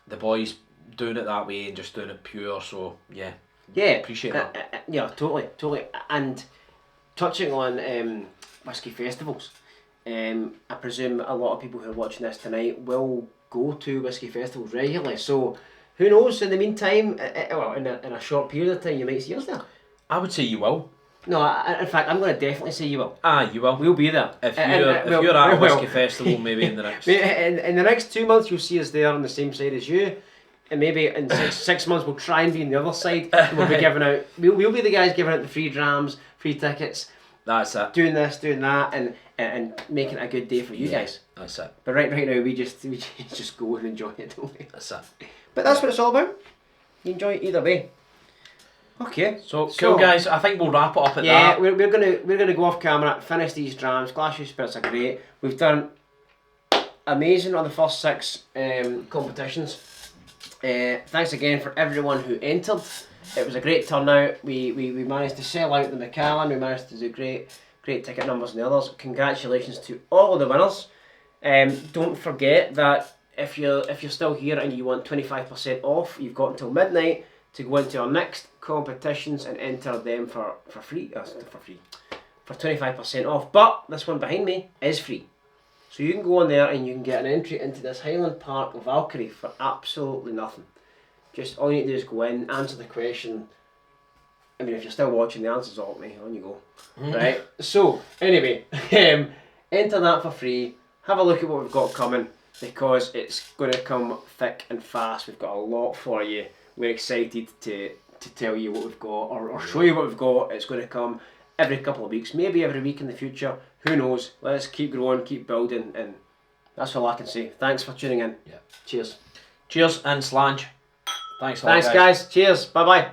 the boys doing it that way and just doing it pure. So yeah, appreciate that. Yeah, totally. And touching on whisky festivals, I presume a lot of people who are watching this tonight will go to whisky festivals regularly. So who knows? In the meantime, well, in a short period of time, you might see us there. I would say you will. No, in fact, I'm going to definitely say you will. You will. We'll be there. If you're at a whisky festival, maybe in the next... In the next 2 months, you'll see us there on the same side as you. And maybe in six months, we'll try and be on the other side. And we'll be giving out... We'll be the guys giving out the free drams, free tickets. That's it. Doing this, doing that, and making it a good day for you guys. That's it. But right now, we just go and enjoy it, don't we? That's it. But that's what it's all about. You enjoy it either way. Okay, so cool guys. I think we'll wrap it up at that. Yeah, we're gonna go off camera, finish these drams. Glasshoe Spirits are great. We've done amazing on the first 6 competitions. Thanks again for everyone who entered. It was a great turnout. We managed to sell out the MACALLAN. We managed to do great ticket numbers and the others. Congratulations to all of the winners. Don't forget that if you're still here and you want 25% off, you've got until midnight to go into our next competitions and enter them for free. For 25% off. But this one behind me is free. So you can go on there and you can get an entry into this Highland Park Valkyrie for absolutely nothing. Just all you need to do is go in, answer the question. I mean, if you're still watching, the answer's all me. On you go. Right? So, anyway, enter that for free. Have a look at what we've got coming because it's going to come thick and fast. We've got a lot for you. We're excited to tell you what we've got or show you what we've got. It's going to come every couple of weeks, maybe every week in the future. Who knows? Let's keep growing, keep building, and that's all I can say. Thanks for tuning in. Yeah. Cheers. Cheers and slange. Thanks a lot, guys. Cheers. Bye bye.